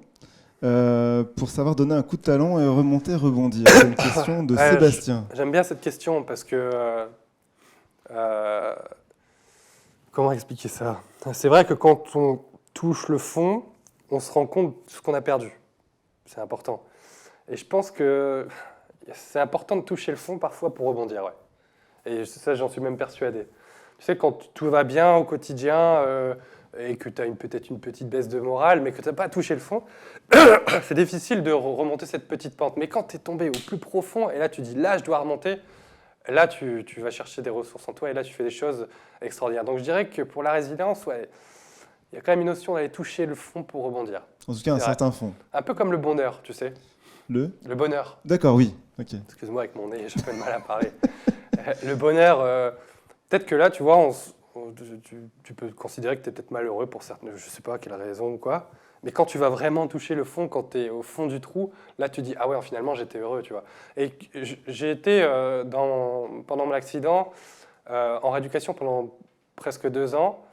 pour savoir donner un coup de talon et remonter, rebondir? C'est une question de Ouais, Sébastien. J'aime bien cette question parce que... comment expliquer ça? C'est vrai que quand on touche le fond, on se rend compte de ce qu'on a perdu. C'est important. Et je pense que c'est important de toucher le fond parfois pour rebondir. Ouais. Et ça, j'en suis même persuadé. Tu sais, quand tout va bien au quotidien et que tu as peut-être une petite baisse de morale, mais que tu n'as pas touché le fond, c'est difficile de remonter cette petite pente. Mais quand tu es tombé au plus profond, et là tu dis, là je dois remonter, là tu vas chercher des ressources en toi, et là tu fais des choses extraordinaires. Donc je dirais que pour la résilience, ouais, il y a quand même une notion d'aller toucher le fond pour rebondir. En tout cas, un certain fond. Un peu comme le bonheur, tu sais. Le bonheur. D'accord, oui. Ok. Excuse-moi, avec mon nez, j'ai pas de mal à parler. Le bonheur, peut-être que là, tu vois, tu peux considérer que tu es peut-être malheureux pour certaines, je sais pas quelle raison ou quoi, mais quand tu vas vraiment toucher le fond, quand tu es au fond du trou, là tu dis, ah ouais, finalement j'étais heureux, tu vois. Et j'ai été, pendant mon accident, en rééducation pendant presque 2 ans,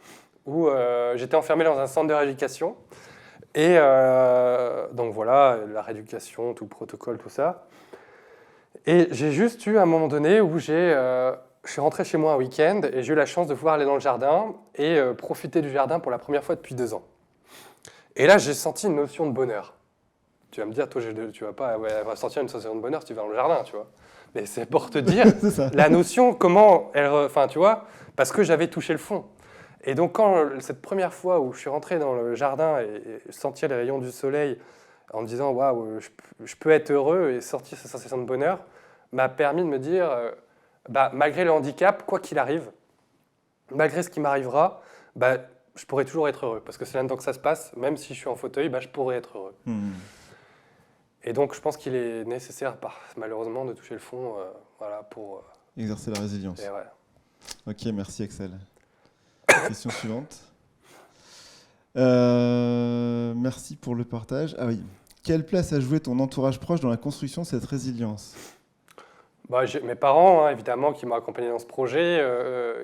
où j'étais enfermé dans un centre de rééducation. Et donc voilà, la rééducation, tout le protocole, tout ça. Et j'ai juste eu un moment donné où je suis rentré chez moi un week-end et j'ai eu la chance de pouvoir aller dans le jardin et profiter du jardin pour la première fois depuis 2 ans. Et là, j'ai senti une notion de bonheur. Tu vas me dire, toi, tu vas pas ressentir une sensation de bonheur si tu vas dans le jardin, tu vois. Mais c'est pour te dire la notion, comment elle... Enfin, tu vois, parce que j'avais touché le fond. Et donc, cette première fois où je suis rentré dans le jardin et sentir les rayons du soleil en me disant « Waouh, je peux être heureux » et sortir cette sensation de bonheur, m'a permis de me dire malgré le handicap, quoi qu'il arrive, malgré ce qui m'arrivera, je pourrai toujours être heureux. Parce que c'est là-dedans que ça se passe, même si je suis en fauteuil, je pourrai être heureux. Et donc, je pense qu'il est nécessaire, malheureusement, de toucher le fond pour... exercer la résilience. Ouais. Ok, merci Axel. Question suivante. Merci pour le partage. Ah oui. Quelle place a joué ton entourage proche dans la construction de cette résilience? J'ai mes parents, évidemment, qui m'ont accompagné dans ce projet,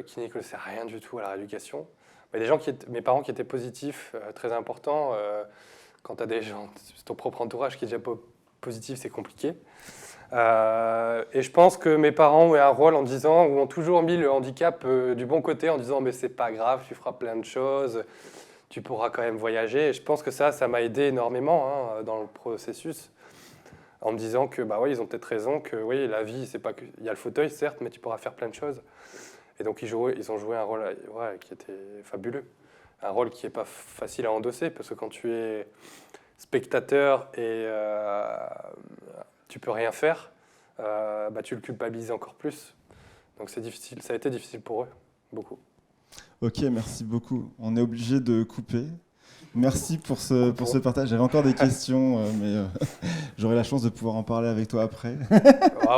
qui n'y connaissaient rien du tout à la rééducation. Mais mes parents qui étaient positifs, très important. Quand tu as des gens, ton propre entourage qui est déjà positif, c'est compliqué. Et je pense que mes parents ont eu un rôle où ont toujours mis le handicap du bon côté en disant « mais c'est pas grave, tu feras plein de choses, tu pourras quand même voyager ». Et je pense que ça m'a aidé énormément dans le processus, en me disant que ils ont peut-être raison, que oui, la vie, c'est pas que... Il y a le fauteuil, certes, mais tu pourras faire plein de choses. Et donc ils ont joué un rôle qui était fabuleux, un rôle qui n'est pas facile à endosser, parce que quand tu es spectateur et tu peux rien faire, tu le culpabilises encore plus. Donc c'est difficile, ça a été difficile pour eux, beaucoup. Ok, merci beaucoup. On est obligé de couper. Merci pour ce partage. J'avais encore des questions, mais j'aurai la chance de pouvoir en parler avec toi après.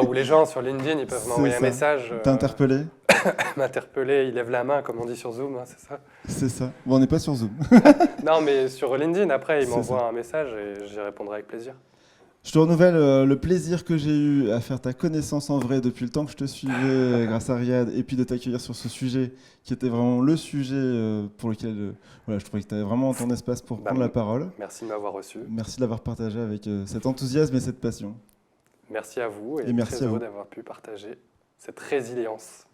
Ou les gens sur LinkedIn, ils peuvent m'envoyer un message. T'as interpellé? M'interpeller, ils lèvent la main, comme on dit sur Zoom, c'est ça? C'est ça. Bon, on n'est pas sur Zoom. Non, mais sur LinkedIn, après, ils m'envoient un message et j'y répondrai avec plaisir. Je te renouvelle le plaisir que j'ai eu à faire ta connaissance en vrai depuis le temps que je te suivais grâce à Riyad, et puis de t'accueillir sur ce sujet qui était vraiment le sujet pour lequel voilà, je trouvais que tu avais vraiment ton espace pour prendre la parole. Merci de m'avoir reçu. Merci de l'avoir partagé avec cet enthousiasme et cette passion. Merci à vous et merci très à heureux vous. d'avoir pu partager cette résilience.